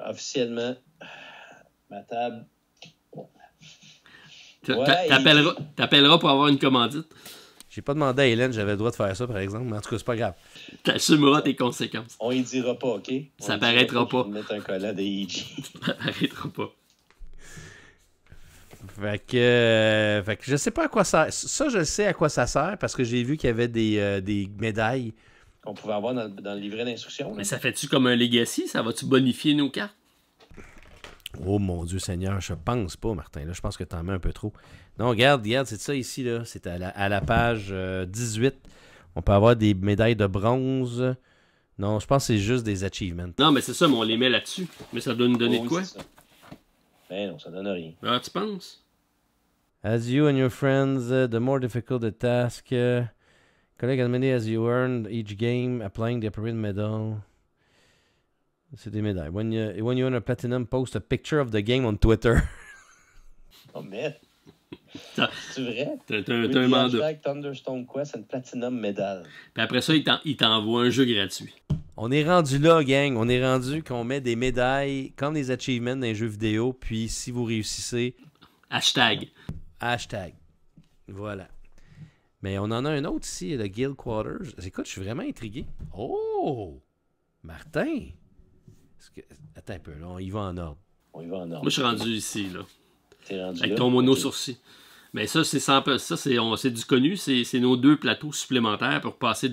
officiellement, ma table. Ouais,
T'appelleras pour avoir une commandite.
J'ai pas demandé à Hélène, j'avais le droit de faire ça, par exemple, mais en tout cas, c'est pas grave.
T'assumeras tes conséquences.
On y dira pas, OK?
Ça paraîtra pas.
Mettre un collant d'AEG.
Ça paraîtra pas.
Fait que je sais pas à quoi ça... Ça, je sais à quoi ça sert, parce que j'ai vu qu'il y avait des médailles.
Qu'on pouvait avoir dans le livret d'instruction.
Mais ça fait-tu comme un legacy? Ça va-tu bonifier nos cartes?
Oh mon Dieu Seigneur, je pense pas, Martin. Là, je pense que t'en mets un peu trop. Non, regarde, c'est ça ici, là. C'est à la page 18. On peut avoir des médailles de bronze. Non, je pense que c'est juste des achievements.
Non, mais c'est ça, mais on les met là-dessus. Mais ça doit nous donner de quoi?
C'est ça. Ben non, ça donne rien.
Ah, tu penses?
As you and your friends, the more difficult the task. Collect as many as you earn each game, applying the appropriate medal. C'est des médailles. When you earn a platinum, post a picture of the game on Twitter.
Oh, mais.
Ça-
C'est vrai?
T'as un mandat.
Hashtag Thunderstone Quest and Platinum Medal.
Puis après ça, il t'envoie un jeu gratuit.
On est rendu là, gang. On est rendu qu'on met des médailles comme des achievements dans les jeux vidéo. Puis si vous réussissez,
Hashtag.
hashtag. Voilà. Mais on en a un autre ici, le Guild Quarters. Écoute, je suis vraiment intrigué. Oh! Martin! Attends un peu, là, on y va en ordre.
On y va en ordre.
Moi, je suis rendu ici, là.
T'es rendu
Avec
là?
ton mono
Ok.
sourcil. Mais ça, c'est du connu. C'est nos 2 plateaux supplémentaires pour passer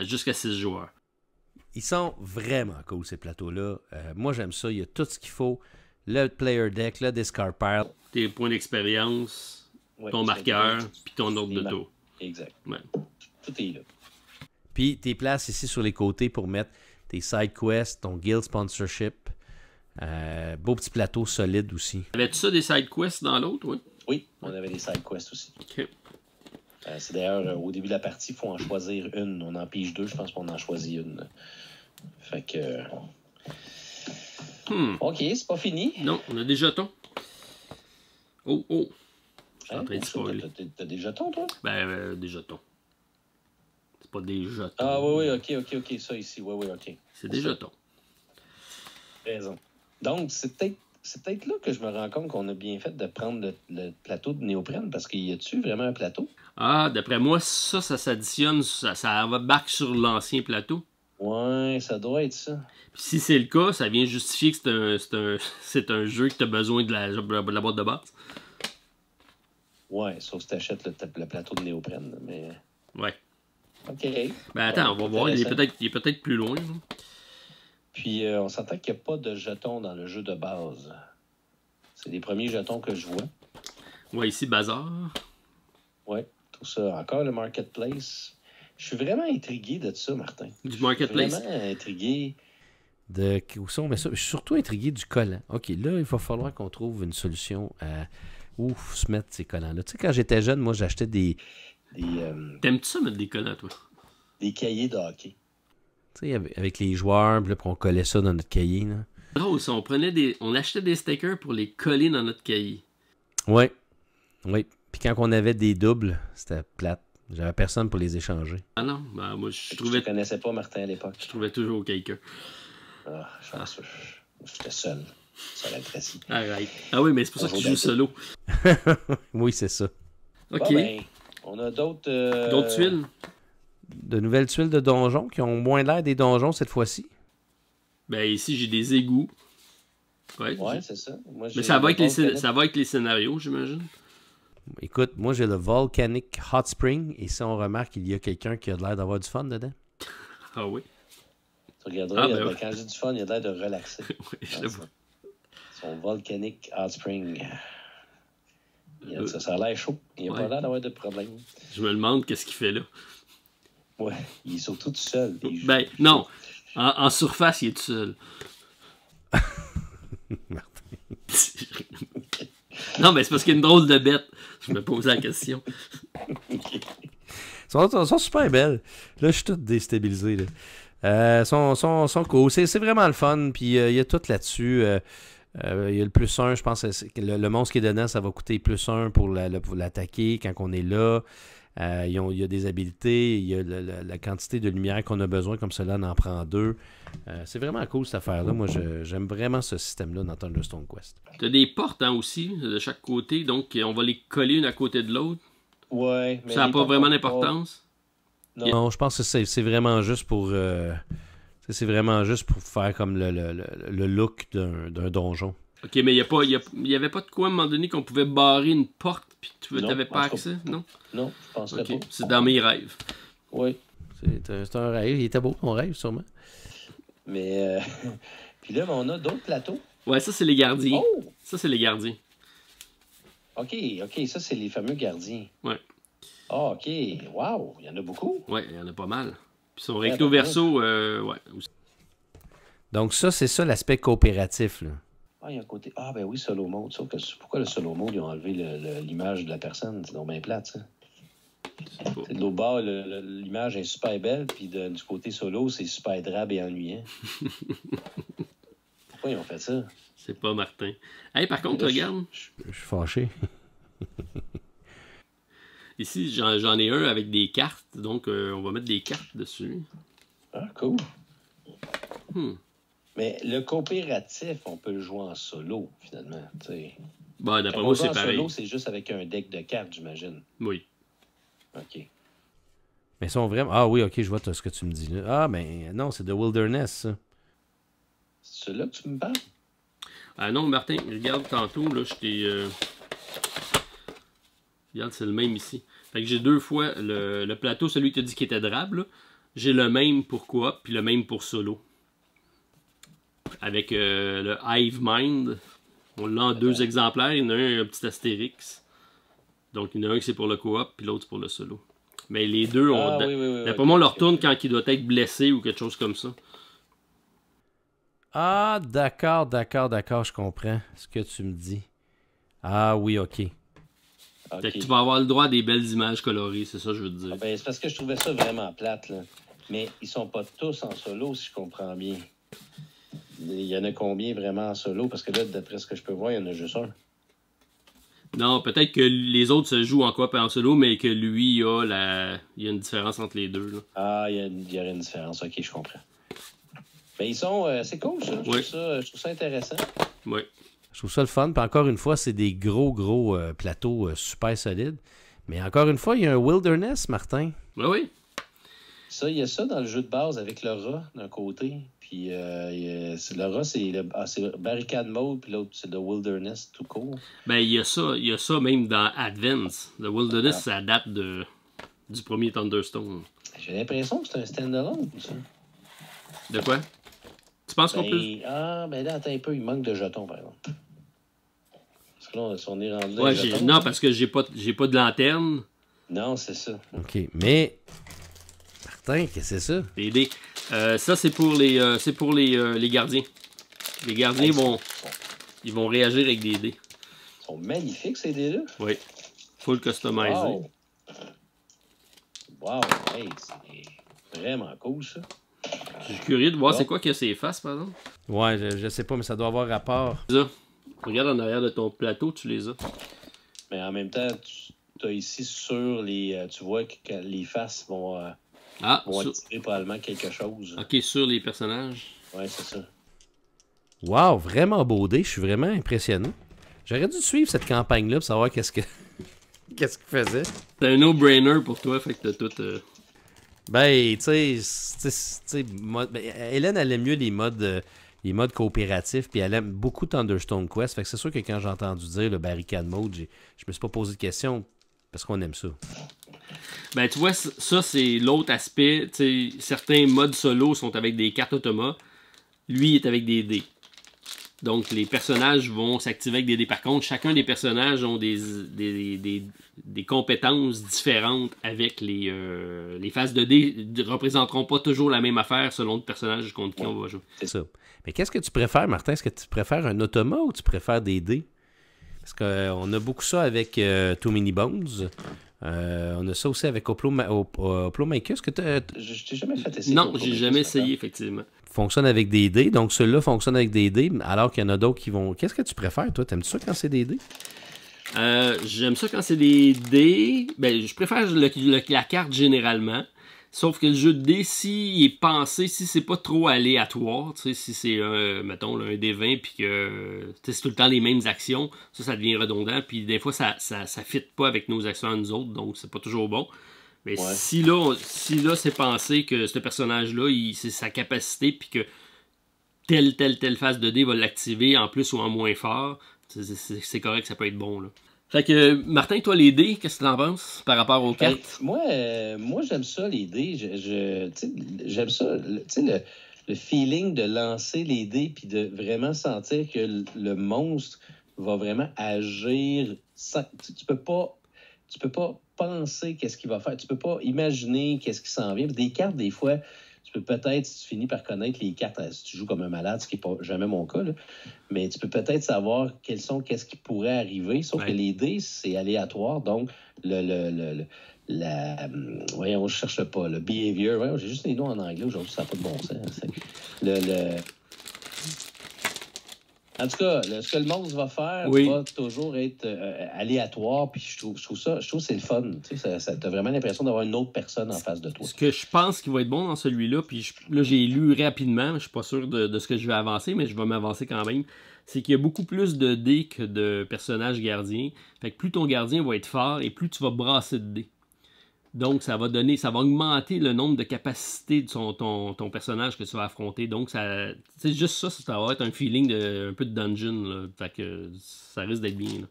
jusqu'à 6 joueurs.
Ils sont vraiment cool, ces plateaux-là. Moi, j'aime ça. Il y a tout ce qu'il faut. Le player deck, le discard pile.
Tes points d'expérience,
Ouais,
ton
c'est
marqueur,
exact.
puis ton ordre
Les
de tour.
Exact.
Ouais.
Tout est là.
Puis, tes places ici sur les côtés pour mettre tes side quests, ton guild sponsorship. Beau petit plateau solide aussi.
Avais-tu ça des side quests dans l'autre, oui?
Oui, on avait des side quests aussi.
OK.
C'est d'ailleurs, au début de la partie, il faut en choisir une. On en pige 2, je pense qu'on en choisit une. Fait que... OK, c'est pas fini.
Non, on a des jetons. Oh, oh. suis en train de spoiler.
T'as des jetons, toi?
Ben, des jetons. C'est pas des jetons.
Ah oui, ok, ça ici, oui, ok.
C'est des jetons.
Raison. Donc, c'est peut-être là que je me rends compte qu'on a bien fait de prendre le plateau de néoprène, parce qu'il y a-tu vraiment un plateau?
Ah, d'après moi, ça s'additionne, ça embarque sur l'ancien plateau.
Ouais, ça doit être ça.
Puis si c'est le cas, ça vient justifier que c'est un jeu que tu as besoin de la boîte de base.
Ouais, sauf si t'achètes le plateau de néoprène, mais...
Ouais.
OK.
Ben attends, on va voir, il est peut-être plus loin. Là.
Puis on s'entend qu'il n'y a pas de jetons dans le jeu de base. C'est les premiers jetons que je vois.
Ouais, ici, Bazar.
Ouais, tout ça. Encore le Marketplace. Je suis vraiment intrigué de ça, Martin.
Du Marketplace?
Je suis vraiment intrigué.
Où ça on met ça? Je suis surtout intrigué du collant. OK, là, il va falloir qu'on trouve une solution à se mettre ces collants-là. Tu sais, quand j'étais jeune, moi, j'achetais des
T'aimes-tu ça mettre des collants, toi?
Des cahiers de hockey.
Tu sais, avec les joueurs, puis là, puis on collait ça dans notre cahier. Là.
Drôle, ça, on achetait des stickers pour les coller dans notre cahier.
Oui. Puis quand on avait des doubles, c'était plate. J'avais personne pour les échanger.
Ah non, ben moi, je
Je ne connaissais pas Martin à
je
l'époque.
trouvais toujours quelqu'un.
Ah, j'étais seul. Seul à Tracy.
Arrête. Ah oui, mais c'est pour ça que tu joues solo.
Oui, c'est ça.
OK.
Bon, ben, on a d'autres...
D'autres tuiles?
De nouvelles tuiles de donjons qui ont moins l'air des donjons cette fois-ci.
Ben ici, j'ai des égouts. Ouais,
c'est ça. Moi,
mais ça va avec les scénarios, j'imagine.
Écoute, moi j'ai le Volcanic Hot Spring et si on remarque, il y a quelqu'un qui a l'air d'avoir du fun dedans.
Ah oui?
Tu regarderas,
ben
quand j'ai du fun, il a l'air de relaxer.
Oui, je le vois.
Son Volcanic Hot Spring. Ça a l'air chaud. Il n'a pas l'air d'avoir de problème.
Je me demande qu'est-ce qu'il fait là.
Ouais, il est surtout tout seul.
Ben, non. En surface, il est tout seul. Non, mais c'est parce qu'il y a une drôle de bête. Je me pose la question.
Elles sont super belles. Là, je suis tout déstabilisé. Là. Sont cool. C'est vraiment le fun. Puis il y a tout là-dessus. Il y a le plus 1, je pense que le monstre qui est dedans, ça va coûter plus 1 pour l'attaquer quand on est là. Il y a des habilités, il y a la quantité de lumière qu'on a besoin, comme cela, on en prend 2. C'est vraiment cool cette affaire-là. Moi, j'aime vraiment ce système-là dans Thunderstone Quest.
Tu as des portes aussi, de chaque côté, donc on va les coller une à côté de l'autre.
Ouais, mais
ça n'a pas vraiment d'importance.
Non, je pense que c'est vraiment juste pour... c'est vraiment juste pour faire comme le look d'un donjon.
OK, mais il n'y avait pas de quoi à un moment donné qu'on pouvait barrer une porte puis tu n'avais pas accès, non?
Non, je penserais pas.
C'est dans mes rêves.
Oui.
C'est un rêve. Il était beau, ton rêve, sûrement.
Mais, puis là, on a d'autres plateaux.
Ouais, ça, c'est les gardiens.
Oh!
Ça, c'est les gardiens.
OK, ça, c'est les fameux gardiens.
Ouais.
Ah, OK. Wow, il y en a beaucoup.
Ouais, il y en a pas mal. Puis son recto-verso, ouais.
Donc ça, c'est ça l'aspect coopératif, là.
Ah, il y a un côté... Ah, ben oui, solo mode. Sauf que pourquoi le solo mode, ils ont enlevé l'image de la personne? C'est donc bien plate, ça. De l'autre bord, l'image est super belle, puis du côté solo, c'est super drabe et ennuyant. Pourquoi ils ont fait ça?
C'est pas Martin. Hey, par contre, regarde.
Je suis fâché.
Ici, j'en ai un avec des cartes, donc on va mettre des cartes dessus.
Ah, cool. Mais le coopératif, on peut le jouer en solo, finalement.
Bah, d'après moi, c'est pareil.
Solo, c'est juste avec un deck de cartes, j'imagine.
Oui.
OK.
Mais ils sont vraiment... Ah oui, OK, je vois ce que tu me dis là. Ah, mais non, c'est The Wilderness, ça.
C'est celui-là que tu me parles?
Ah non, Martin, regarde tantôt, là, je t'ai... Regarde, c'est le même ici. Fait que j'ai 2 fois le plateau, celui que tu as dit qui était drabe, là. J'ai le même pour coop, puis le même pour solo. Avec le Hive Mind. On l'a en 2 exemplaires. Il y en a un petit astérix. Donc, il y en a un qui c'est pour le coop, puis l'autre c'est pour le solo. Mais les deux, d'après moi, on leur tourne quand il doit être blessé ou quelque chose comme ça.
Ah, d'accord, je comprends ce que tu me dis. Ah oui, OK.
Fait que tu vas avoir le droit à des belles images colorées, c'est ça que je veux te dire.
Ah ben, c'est parce que je trouvais ça vraiment plate, là. Mais ils sont pas tous en solo, si je comprends bien. Il y en a combien vraiment en solo? Parce que là, d'après ce que je peux voir, il y en a juste un.
Non, peut-être que les autres se jouent en coop et en solo, mais que lui, il y a une différence entre les deux. Là.
Ah, il y aurait une différence. Ok, je comprends. Mais ils sont... c'est cool, ça.
Oui.
Je trouve ça intéressant.
Oui.
Je trouve ça le fun. Puis encore une fois, c'est des gros plateaux super solides. Mais encore une fois, il y a un wilderness, Martin.
Oui, oui.
Ça, il y a ça dans le jeu de base avec le rat d'un côté. Puis le rat, c'est Barricade Mode, puis l'autre, c'est le Wilderness tout court.
Ben, il y a ça même dans Advance. Le Wilderness, ça date du premier Thunderstone.
J'ai l'impression que c'est un standalone, ça.
De quoi? Tu penses qu'on peut...
Ben là, attends un peu, il manque de jetons, par exemple. Parce que là, on est rendu là,
Ouais,
jetons,
non, parce que j'ai pas de lanterne.
Non, c'est ça.
OK, mais... Martin, qu'est-ce que c'est ça?
Les dés. Ça, c'est pour les gardiens. Les gardiens ils vont réagir avec des dés.
Ils sont magnifiques, ces dés-là.
Oui. Full customisé.
Wow! Wow! Hey, c'est vraiment cool, ça.
Je suis curieux de voir c'est quoi que ces faces, par exemple.
Ouais, je sais pas, mais ça doit avoir rapport.
Ça. Regarde en arrière de ton plateau, tu les as.
Mais en même temps, tu as ici sur les... tu vois que les faces vont attirer probablement quelque chose.
OK, sur les personnages.
Ouais, c'est ça.
Wow, vraiment beau dé. Je suis vraiment impressionné. J'aurais dû suivre cette campagne-là pour savoir qu'est-ce qu'il faisait.
C'est un no-brainer pour toi, fait que t'as tout...
Ben, tu sais, Hélène, elle aime mieux les modes coopératifs, puis elle aime beaucoup Thunderstone Quest. Fait que c'est sûr que quand j'ai entendu dire le Barricade Mode, je me suis pas posé de question parce qu'on aime ça.
Ben, tu vois, ça, c'est l'autre aspect. T'sais, certains modes solo sont avec des cartes automates. Lui, il est avec des dés. Donc, les personnages vont s'activer avec des dés. Par contre, chacun des personnages ont des compétences différentes avec les phases de dés ne représenteront pas toujours la même affaire selon le personnage contre qui on va jouer.
C'est ça. Mais qu'est-ce que tu préfères, Martin? Est-ce que tu préfères un automa ou tu préfères des dés? Parce qu'on a beaucoup ça avec Too Many Bones. On a ça aussi avec Oplomaker. Est-ce que
je t'ai jamais fait essayer.
Non, j'ai jamais essayé, effectivement.
Fonctionne avec des dés. Donc, celui-là fonctionne avec des dés, alors qu'il y en a d'autres qui vont... Qu'est-ce que tu préfères, toi? T'aimes-tu ça quand c'est des dés?
J'aime ça quand c'est des dés. Ben, je préfère la carte généralement. Sauf que le jeu de dés, s'il est pensé, si c'est pas trop aléatoire, tu sais, si c'est, mettons, un dé 20 puis que c'est tout le temps les mêmes actions, ça devient redondant. Puis des fois, ça fit pas avec nos actions à nous autres, donc c'est pas toujours bon. Mais si là, c'est pensé que ce personnage-là, c'est sa capacité, puis que telle phase de dé va l'activer en plus ou en moins fort, c'est correct, ça peut être bon, là. Fait que, Martin, toi, les dés, qu'est-ce que tu en penses par rapport aux cartes?
Moi, j'aime ça, les dés. J'aime ça, le feeling de lancer les dés puis de vraiment sentir que le monstre va vraiment agir. Tu peux pas penser qu'est-ce qu'il va faire. Tu peux pas imaginer qu'est-ce qui s'en vient. Des cartes, des fois... Tu peux peut-être, si tu finis par connaître les cartes, si tu joues comme un malade, ce qui n'est pas jamais mon cas, là, mais tu peux peut-être savoir qu'est-ce qui pourrait arriver, sauf que les dés, c'est aléatoire, donc voyons, je cherche pas, le behavior, voyons, j'ai juste les noms en anglais aujourd'hui, ça n'a pas de bon sens. En tout cas, ce que le monstre va faire va toujours être aléatoire, puis je trouve que c'est le fun. Tu sais, ça t'as vraiment l'impression d'avoir une autre personne en face de toi.
Ce que je pense qui va être bon dans celui-là, puis là j'ai lu rapidement, je suis pas sûr de ce que je vais avancer, mais je vais m'avancer quand même, c'est qu'il y a beaucoup plus de dés que de personnages gardiens. Fait que plus ton gardien va être fort et plus tu vas brasser de dés. Donc, ça va augmenter le nombre de capacités de ton personnage que tu vas affronter. Donc, c'est juste ça va être un feeling un peu de dungeon. Là. Fait que ça risque d'être bien. Là.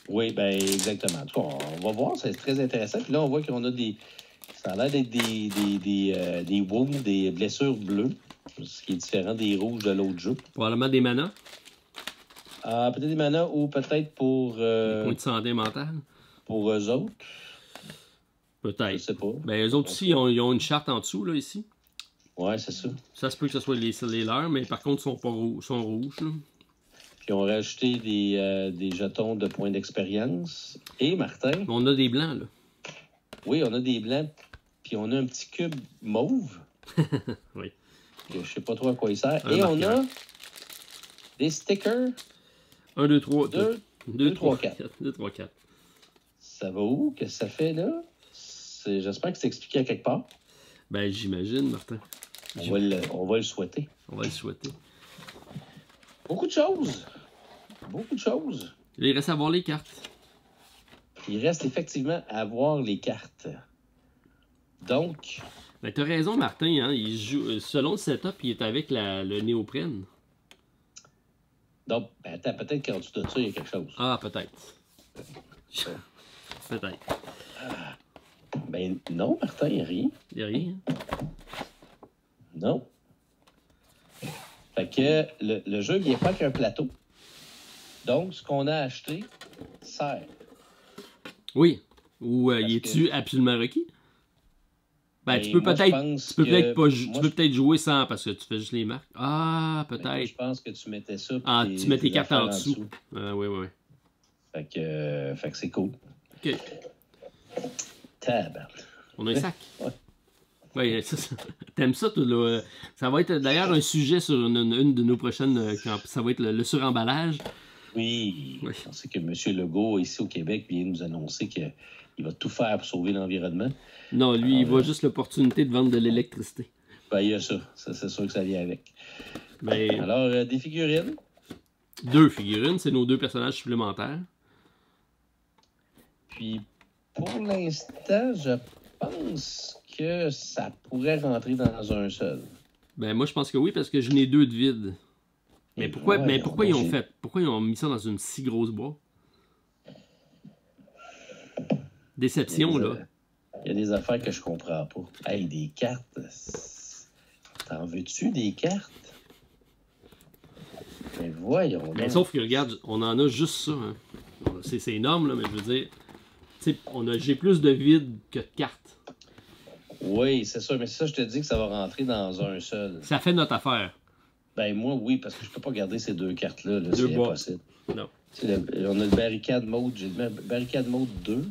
Oui, ben exactement. En tout cas, on va voir, c'est très intéressant. Puis là, on voit qu'on a ça a l'air d'être des wounds, des blessures bleues, ce qui est différent des rouges de l'autre jeu.
Probablement des manas.
Peut-être des manas ou peut-être pour...
des points de santé mentale.
Pour eux autres.
Peut-être.
Je sais pas.
Ben, eux autres aussi, ils ont une charte en dessous, là, ici.
Ouais, c'est ça.
Ça se peut que ce soit les leurs, mais par contre, ils sont rouges. Là.
Puis on a rajouté des jetons de points d'expérience. Et Martin...
On a des blancs, là.
Oui, on a des blancs. Puis on a un petit cube mauve.
Oui.
Je sais pas trop à quoi il sert. Et on a des stickers.
1, 2, 3. 2, 3,
4.
4. 2, 3, 4.
Ça va où? Qu'est-ce que ça fait là? J'espère que c'est expliqué à quelque part.
Ben, j'imagine, Martin.
On va le souhaiter.
On va le souhaiter.
Beaucoup de choses. Beaucoup de choses.
Là, il reste à voir les cartes.
Il reste effectivement à voir les cartes. Donc,
Ben, t'as raison, Martin. Hein, il joue, selon le setup, il est avec le néoprène.
ben, attends, peut-être qu'en dessous de ça, il y a quelque chose.
Ah, peut-être. Peut-être.
Ben non, Martin, il n'y a rien.
Il n'y a rien.
Non. Fait que le jeu, il vient pas qu'un plateau. Donc, ce qu'on a acheté sert.
Oui. Ou
Parce
y es-tu absolument requis? Ben, tu
moi,
peux
je
peut-être.
pense
Tu peux
que-
peut-être pas.
moi,
Tu peux peut-être jouer sans parce que tu fais juste les marques. Ah,
Ben, moi,
peut-être.
je pense que tu mettais ça. puis
Ah, tu mets tes cartes
affaires
en dessous. Oui, oui, oui.
Fait que c'est cool.
OK.
Tabarnak.
On a un sac.
Ouais.
Oui, t'aimes ça, toi, là. Ça va être d'ailleurs un sujet sur une de nos prochaines. Ça va être le suremballage.
Oui.
Oui.
On sait que M. Legault, ici au Québec, vient nous annoncer qu'il va tout faire pour sauver l'environnement.
Non, lui, il voit juste l'opportunité de vendre de l'électricité.
Ben, il y a ça. Ça, c'est sûr que ça vient avec.
Mais
Alors, des figurines.
2 figurines, c'est nos 2 personnages supplémentaires.
Puis, pour l'instant, je pense que ça pourrait rentrer dans un seul.
Ben, moi, je pense que oui, parce que je n'ai 2 de vide. Mais
Et
pourquoi,
voyons
pourquoi ils ont
donc,
fait? Pourquoi ils ont mis ça dans une si grosse boîte? Déception, là.
Il y a des affaires que je comprends pas. Hey, des cartes. T'en veux-tu des cartes? Mais voyons
Mais
donc.
sauf que, regarde, on en a juste ça. Hein. C'est énorme, là, mais je veux dire, tu sais, j'ai plus de vide que de cartes.
Oui, c'est ça. Mais c'est ça, je te dis que ça va rentrer dans un seul.
Ça fait notre affaire.
Ben moi, oui, parce que je peux pas garder ces 2 cartes-là. Là,
Deux
c'est
boîtes.
impossible.
Non.
Tu sais, on a le barricade mode. J'ai le barricade mode 2.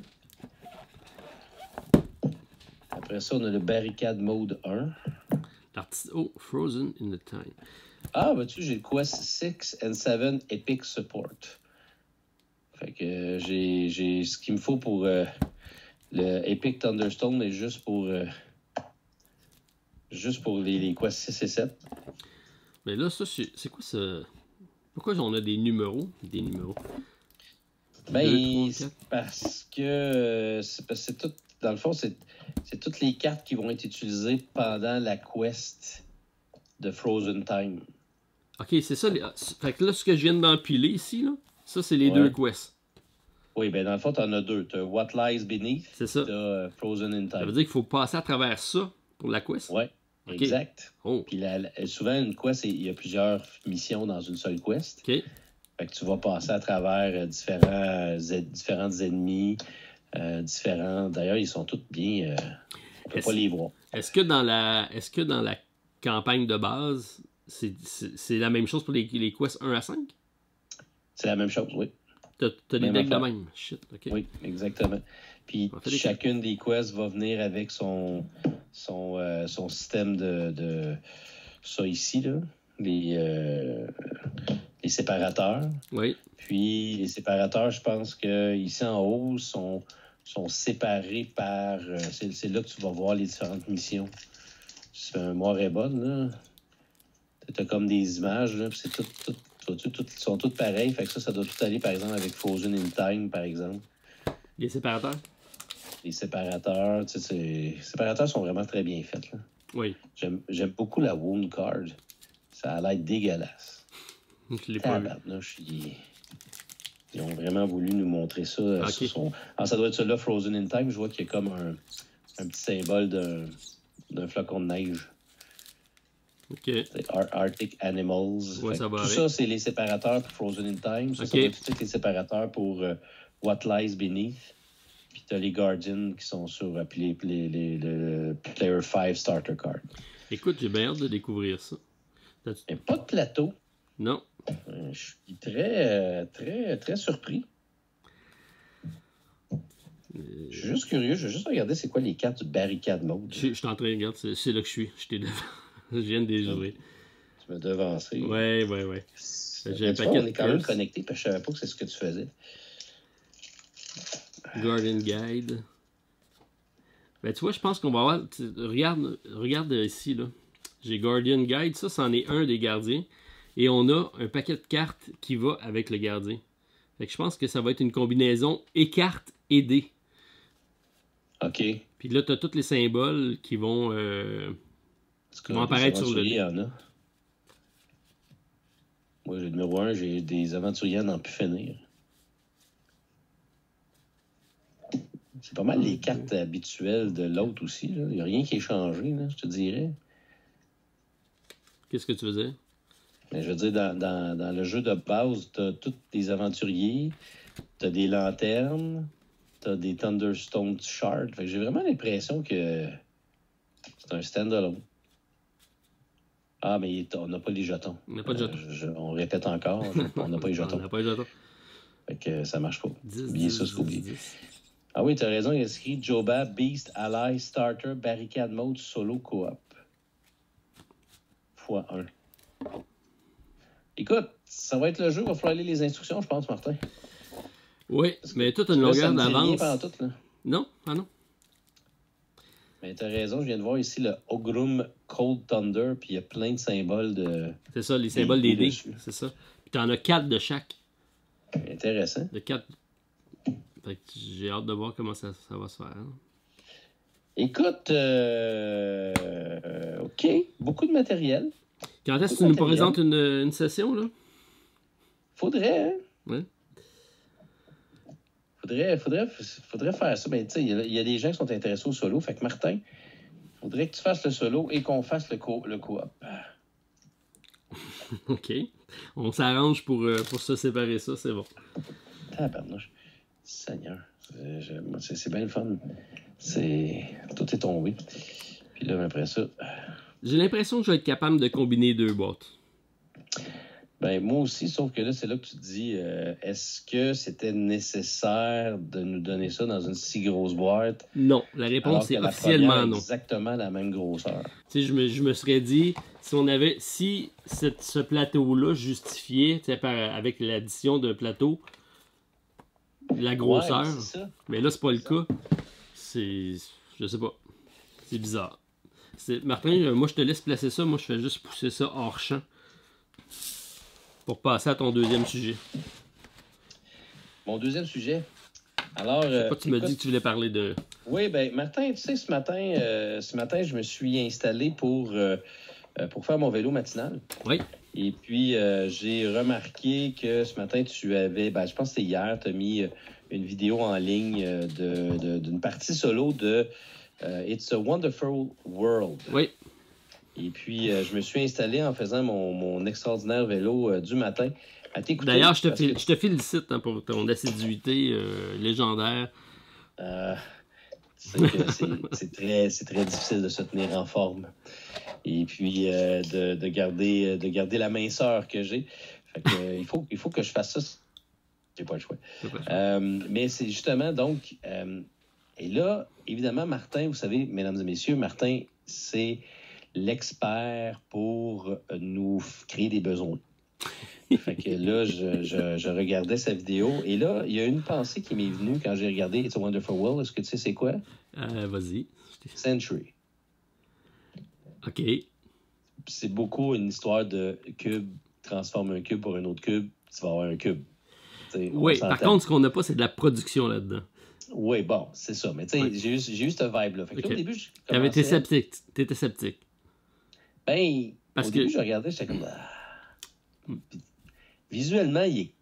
Après ça, on a le barricade mode 1.
Oh, Frozen in the Time.
Ah, ben tu j'ai le Quest 6 and 7 Epic Support. Fait que j'ai ce qu'il me faut pour le Epic Thunderstone, mais juste pour les Quest 6 et 7.
Mais là, ça, c'est quoi ça? Pourquoi on a des numéros? Des numéros.
Ben,
2, 3,
c'est
4.
parce que c'est tout. Dans le fond, c'est toutes les cartes qui vont être utilisées pendant la quest de Frozen Time.
Ok, c'est ça. Fait que là, ce que je viens d'empiler ici, là, ça, c'est les
Ouais.
2 quests.
Oui, ben dans le fond, t'en as 2. T'as What Lies Beneath,
C'est ça.
t'as Frozen in
Ça veut
Time.
dire qu'il faut passer à travers ça pour la quest?
Ouais,
Ok.
exact.
Oh,
Puis souvent, une quest, il y a plusieurs missions dans une seule quest.
ok.
Fait que tu vas passer à travers différents ennemis, différents... D'ailleurs, ils sont tous bien... on peut pas les voir.
Est-ce que dans la campagne de base, c'est la même chose pour les quests 1 à 5?
C'est la même chose, oui.
T'as des
Même
decks de
affaire.
même. Shit, ok.
Oui, exactement. Puis
On fait des
chacune des quests va venir avec son système de ça ici, là. Les séparateurs.
Oui.
Puis les séparateurs, je pense que ici en haut sont séparés par. C'est là que tu vas voir les différentes missions. Si ma mémoire est bonne, là. T'as comme des images, là, puis c'est ils sont toutes pareilles. Fait que ça doit tout aller, par exemple, avec Frozen in Time, par exemple.
Les séparateurs?
Les séparateurs, tu sais, les séparateurs sont vraiment très bien faits, là.
Oui.
J'aime beaucoup la Wound Card. Ça a l'air dégueulasse.
Je l'ai pas vu.
Tabarnouche, ils ont vraiment voulu nous montrer ça.
Ok.
Sur son... Alors, ça doit être celui-là, Frozen in Time. Je vois qu'il y a comme un petit symbole d'un flocon de neige.
Ok.
C'est Arctic Animals.
Ouais,
Fait
ça
que
va
tout
avec.
ça, c'est les séparateurs pour Frozen in Time. Ça,
Ok.
ça doit être les séparateurs pour What Lies Beneath. Puis t'as les Guardians qui sont sur puis le Player 5 Starter Card.
Écoute, j'ai bien hâte de découvrir ça.
Mais pas de plateau.
Non.
Je suis très, très, très surpris. Je suis juste curieux. Je vais juste regarder c'est quoi les cartes du Barricade Mode.
Je suis en train de regarder, c'est là que je suis. J'étais devant. Je viens de les ouvrir.
Tu m'as devancé.
Ouais. J'ai un
Tu vois,
paquet
on
de
est quand même
curses.
connectés, parce que je savais pas que c'est ce que tu faisais.
Guardian Guide. Ben, tu vois, je pense qu'on va avoir... Regarde ici, là. J'ai Guardian Guide. Ça, c'en est un des gardiens. Et on a un paquet de cartes qui va avec le gardien. Fait que je pense que ça va être une combinaison et cartes et dés.
OK.
Puis là, tu as tous les symboles qui vont apparaître sur le
Il
dé.
y en a. Moi, j'ai le numéro 1, j'ai des aventuriers à n'en plus finir. C'est pas mal les cartes habituelles de l'autre aussi. Là. Il n'y a rien qui est changé, là, je te dirais.
Qu'est-ce que tu veux dire?
Mais je veux dire, dans le jeu de base, tu as tous des aventuriers, tu as des lanternes, tu as des Thunderstone Shards. Fait que j'ai vraiment l'impression que c'est un standalone. Ah, mais on n'a pas les jetons.
On n'a pas de jetons.
On répète encore, on n'a pas les
On
jetons.
n'a pas de jetons.
Fait que ça marche pas.
10,
Oubliez
10,
ça, c'est oublié.
10.
Ah oui, t'as raison, il y a écrit Joba, Beast, Ally, Starter, Barricade Mode, Solo, Co-op. x1. Écoute, ça va être le jeu, il va falloir lire les instructions, je pense, Martin.
Oui, mais toute une
Là, ça
longueur
me dit rien
d'avance.
pantoute, là.
Non? Ah non?
Mais t'as raison, je viens de voir ici le Ogrum Cold Thunder, puis il y a plein de symboles de...
C'est ça, les symboles des dés.
dessus.
C'est ça. Puis t'en as 4 de chaque.
Intéressant.
De 4. Fait que j'ai hâte de voir comment ça va se faire. Hein.
Écoute, OK, beaucoup de matériel.
Quand est-ce que tu nous présentes une session, là?
Faudrait, hein?
Ouais.
Faudrait faire ça. Mais tu sais, il y a des gens qui sont intéressés au solo. Fait que Martin, faudrait que tu fasses le solo et qu'on fasse le coop.
OK. On s'arrange pour se séparer ça, c'est bon.
Tabarnouche. Seigneur. C'est bien le fun. Tout est tombé. Puis là, après ça...
J'ai l'impression que je vais être capable de combiner 2 boîtes.
Ben, moi aussi, sauf que là, c'est là que tu te dis, est-ce que c'était nécessaire de nous donner ça dans une si grosse boîte?
Non, la réponse est
alors que la
officiellement
première a
non.
exactement la même grosseur.
Tu sais, je me serais dit, si ce plateau-là justifiait, tu sais, avec l'addition d'un plateau, la grosseur,
Ouais, c'est ça.
mais là, c'est pas le cas. Je sais pas. C'est bizarre. Martin, moi, je te laisse placer ça. Moi, je fais juste pousser ça hors champ. Pour passer à ton deuxième sujet.
Mon deuxième sujet. Alors,
Je sais pas, tu m'as
écoute,
dit que tu voulais parler de...
Oui, ben Martin, tu sais, ce matin, je me suis installé pour faire mon vélo matinal.
Oui.
Et puis, j'ai remarqué que ce matin, tu avais, je pense que c'était hier, tu as mis une vidéo en ligne d'une partie solo de It's a Wonderful World.
Oui.
Et puis, je me suis installé en faisant mon extraordinaire vélo du matin à t'écouter.
D'ailleurs, je te félicite hein, pour ton assiduité légendaire.
C'est très difficile de se tenir en forme. Et puis, de garder la minceur que j'ai. Fait que, il faut que je fasse ça. J'ai pas le choix. Mais c'est justement, donc... et là, évidemment, Martin, vous savez, mesdames et messieurs, Martin, c'est l'expert pour nous créer des besoins. Fait que là, je regardais sa vidéo et là, il y a une pensée qui m'est venue quand j'ai regardé It's a Wonderful World. Est-ce que tu sais c'est quoi?
Vas-y.
Century.
OK.
C'est beaucoup une histoire de cube, transforme un cube pour un autre cube, tu vas avoir un cube. T'sais,
oui, par contre, ce qu'on n'a pas, c'est de la production là-dedans.
Oui, bon, c'est ça. Mais tu sais, j'ai eu cette vibe-là. Fait que là, au début, je
commençais... T'étais sceptique.
Ben,
parce
au
que...
début, je regardais, j'étais comme... Puis, visuellement, il est...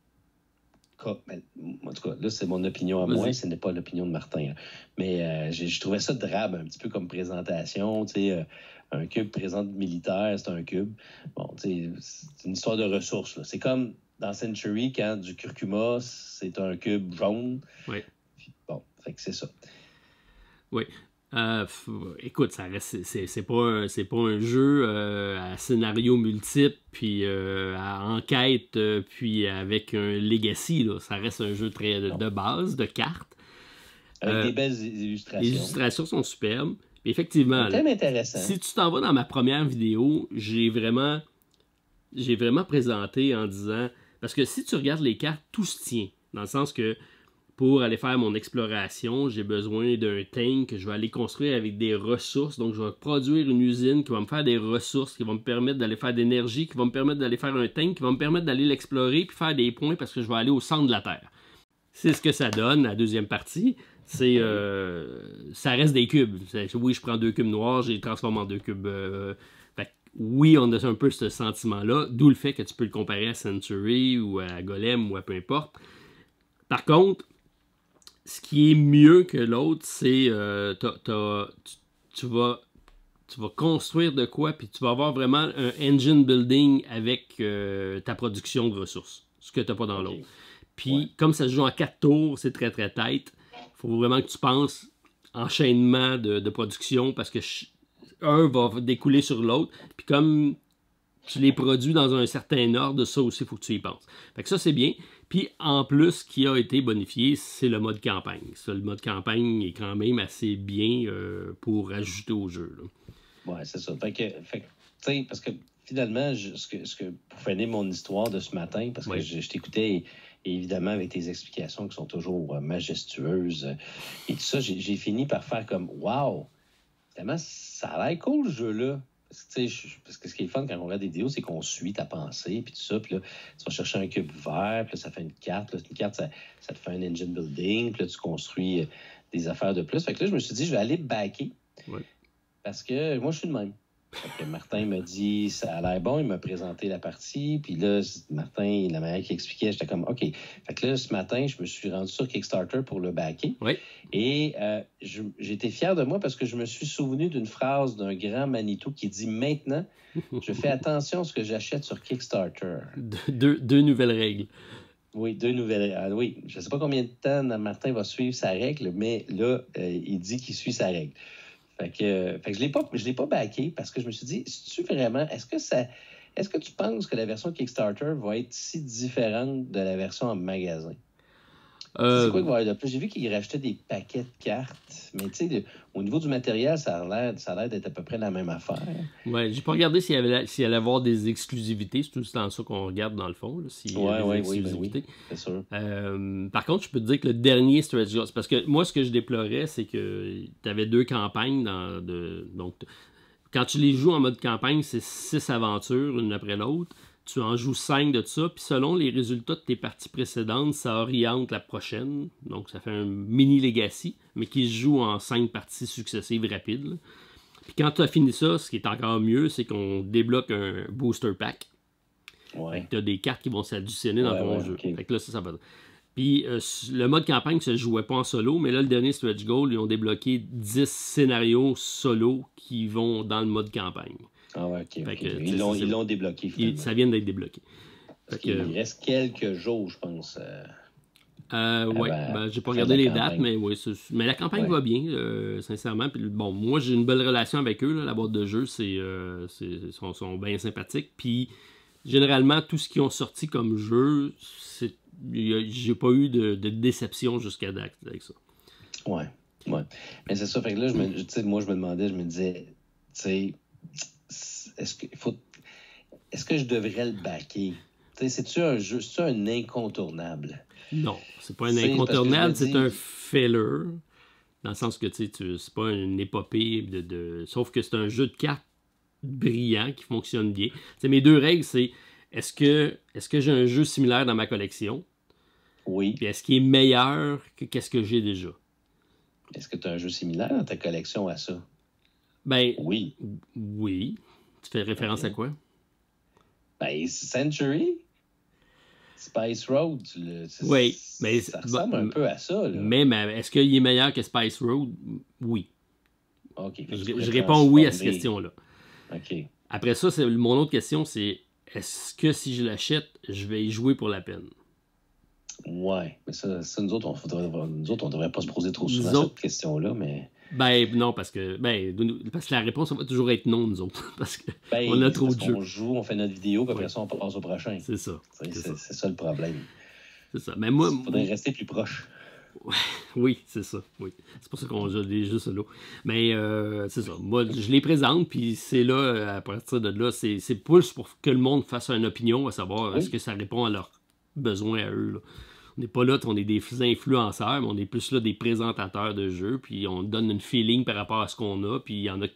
En tout cas, là, c'est mon opinion à moi, ce n'est pas l'opinion de Martin. Hein. Mais je trouvais ça drabe, un petit peu comme présentation. Tu sais, un cube présente militaire, c'est un cube. Bon, tu sais, c'est une histoire de ressources. C'est comme dans Century, quand du curcuma, c'est un cube jaune.
Oui.
Puis, bon, fait que c'est ça.
Oui. Écoute, ça reste, c'est pas un jeu à scénario multiple, puis à enquête, puis avec un legacy. Là. Ça reste un jeu très de base, de cartes.
Avec des belles illustrations.
Les illustrations sont superbes. Puis effectivement,
c'est intéressant.
Si tu t'en vas dans ma première vidéo, j'ai vraiment j'ai vraiment présenté en disant... Parce que si tu regardes les cartes, tout se tient. Dans le sens que pour aller faire mon exploration, j'ai besoin d'un tank que je vais aller construire avec des ressources. Donc, je vais produire une usine qui va me faire des ressources, qui va me permettre d'aller faire de l'énergie, qui va me permettre d'aller faire un tank, qui va me permettre d'aller l'explorer puis faire des points parce que je vais aller au centre de la Terre. C'est ce que ça donne, la deuxième partie. C'est ça reste des cubes. Oui, je prends 2 cubes noirs, je les transforme en 2 cubes... oui, on a un peu ce sentiment-là, d'où le fait que tu peux le comparer à Century ou à Golem ou à peu importe. Par contre, ce qui est mieux que l'autre, c'est tu vas construire de quoi, puis tu vas avoir vraiment un engine building avec ta production de ressources, ce que tu n'as pas dans l'autre. Puis, comme ça se joue en 4 tours, c'est très très tight. Il faut vraiment que tu penses enchaînement de production, parce que un va découler sur l'autre, puis comme tu les produis dans un certain ordre, ça aussi, il faut que tu y penses. Fait que ça, c'est bien. Puis, en plus, ce qui a été bonifié, c'est le mode campagne. Ça, le mode campagne est quand même assez bien pour ajouter au jeu.
Oui, c'est ça. Fait que tu sais, parce que finalement, pour finir mon histoire de ce matin, parce que je t'écoutais, évidemment, avec tes explications qui sont toujours majestueuses et tout ça, j'ai fini par faire comme « Wow! » Finalement, ça a l'air cool, ce jeu-là. Parce que ce qui est fun quand on regarde des vidéos, c'est qu'on suit ta pensée, puis tout ça. Puis là, tu vas chercher un cube vert, puis là, ça fait une carte. Là, une carte, ça te fait un engine building, puis là, tu construis des affaires de plus. Fait que là, je me suis dit, je vais aller backer.
Ouais.
Parce que moi, je suis le même. Fait que Martin m'a dit, ça a l'air bon, il m'a présenté la partie, puis là, Martin, la manière qu'il expliquait, j'étais comme, OK. Fait que là, ce matin, je me suis rendu sur Kickstarter pour le backer.
Oui.
Et j'étais fier de moi parce que je me suis souvenu d'une phrase d'un grand Manitou qui dit, maintenant, je fais attention à ce que j'achète sur Kickstarter.
Deux nouvelles règles.
Oui, 2 nouvelles. Oui, je ne sais pas combien de temps Martin va suivre sa règle, mais là, il dit qu'il suit sa règle. Fait que je l'ai pas backé parce que je me suis dit, est-ce que tu penses que la version Kickstarter va être si différente de la version en magasin? C'est quoi qu'il va y avoir de plus? J'ai vu qu'ils rachetaient des paquets de cartes, mais tu sais, au niveau du matériel, ça a l'air d'être à peu près la même affaire.
Ouais, j'ai pas regardé s'il allait avoir des exclusivités. C'est tout le temps ça qu'on regarde dans le fond.
Oui, c'est sûr.
Par contre, je peux te dire que le dernier Stretch Goals, parce que moi, ce que je déplorais, c'est que tu avais 2 campagnes. Donc, quand tu les joues en mode campagne, c'est 6 aventures, une après l'autre. Tu en joues 5 de ça, puis selon les résultats de tes parties précédentes, ça oriente la prochaine. Donc, ça fait un mini legacy, mais qui se joue en 5 parties successives rapides. Là. Puis quand tu as fini ça, ce qui est encore mieux, c'est qu'on débloque un booster pack.
Ouais.
Tu as des cartes qui vont s'additionner dans ton jeu.
Okay.
Fait que là, ça va. Puis le mode campagne ne se jouait pas en solo, mais là, le dernier Stretch Goal, ils ont débloqué 10 scénarios solo qui vont dans le mode campagne.
Ah ouais, OK. Ils l'ont débloqué, finalement.
Ça vient d'être débloqué.
Il reste quelques jours, je pense.
Oui, j'ai pas regardé les dates, mais oui. Mais la campagne va bien, sincèrement. Puis, bon, moi, j'ai une belle relation avec eux. Là, la boîte de jeu, sont bien sympathiques. Puis, généralement, tout ce qu'ils ont sorti comme jeu, j'ai pas eu de déception jusqu'à date avec ça.
Ouais. Mais c'est ça. Fait que là, moi, je me disais, tu sais, est-ce que je devrais le backer? C'est-tu un jeu, c'est-tu un incontournable?
Non, c'est pas un incontournable, c'est un filler. Dans le sens que c'est pas une épopée sauf que c'est un jeu de cartes brillant qui fonctionne bien. Mes 2 règles, c'est est-ce que j'ai un jeu similaire dans ma collection?
Oui.
Puis est-ce qu'il est meilleur que qu'est-ce que j'ai déjà?
Est-ce que tu as un jeu similaire dans ta collection à ça?
Ben
oui.
Oui. Tu fais référence à quoi?
Ben, Century? Spice Road?
Oui. Mais
ça ressemble un peu à ça. Là.
Mais est-ce qu'il est meilleur que Spice Road? Oui.
OK.
Je réponds oui à cette question-là.
OK.
Après ça, mon autre question, c'est est-ce que si je l'achète, je vais y jouer pour la peine?
Ouais. Mais ça nous autres, on devrait pas se poser trop souvent cette question-là, mais...
Ben non, parce que la réponse va toujours être non, nous autres. Parce qu'on a trop de jeux.
On joue, on fait notre vidéo, puis après ça, on passe au prochain.
C'est ça.
C'est ça le problème.
C'est ça. Mais moi,
il faudrait rester plus proche.
Oui, c'est ça. Oui. C'est pour ça qu'on joue des jeux solo. Mais c'est ça. Moi, je les présente, puis c'est là, à partir de là, c'est plus pour que le monde fasse une opinion, à savoir est-ce que ça répond à leurs besoins à eux. Là. On n'est pas là, on est des influenceurs, mais on est plus là des présentateurs de jeux, puis on donne une feeling par rapport à ce qu'on a, puis il y en a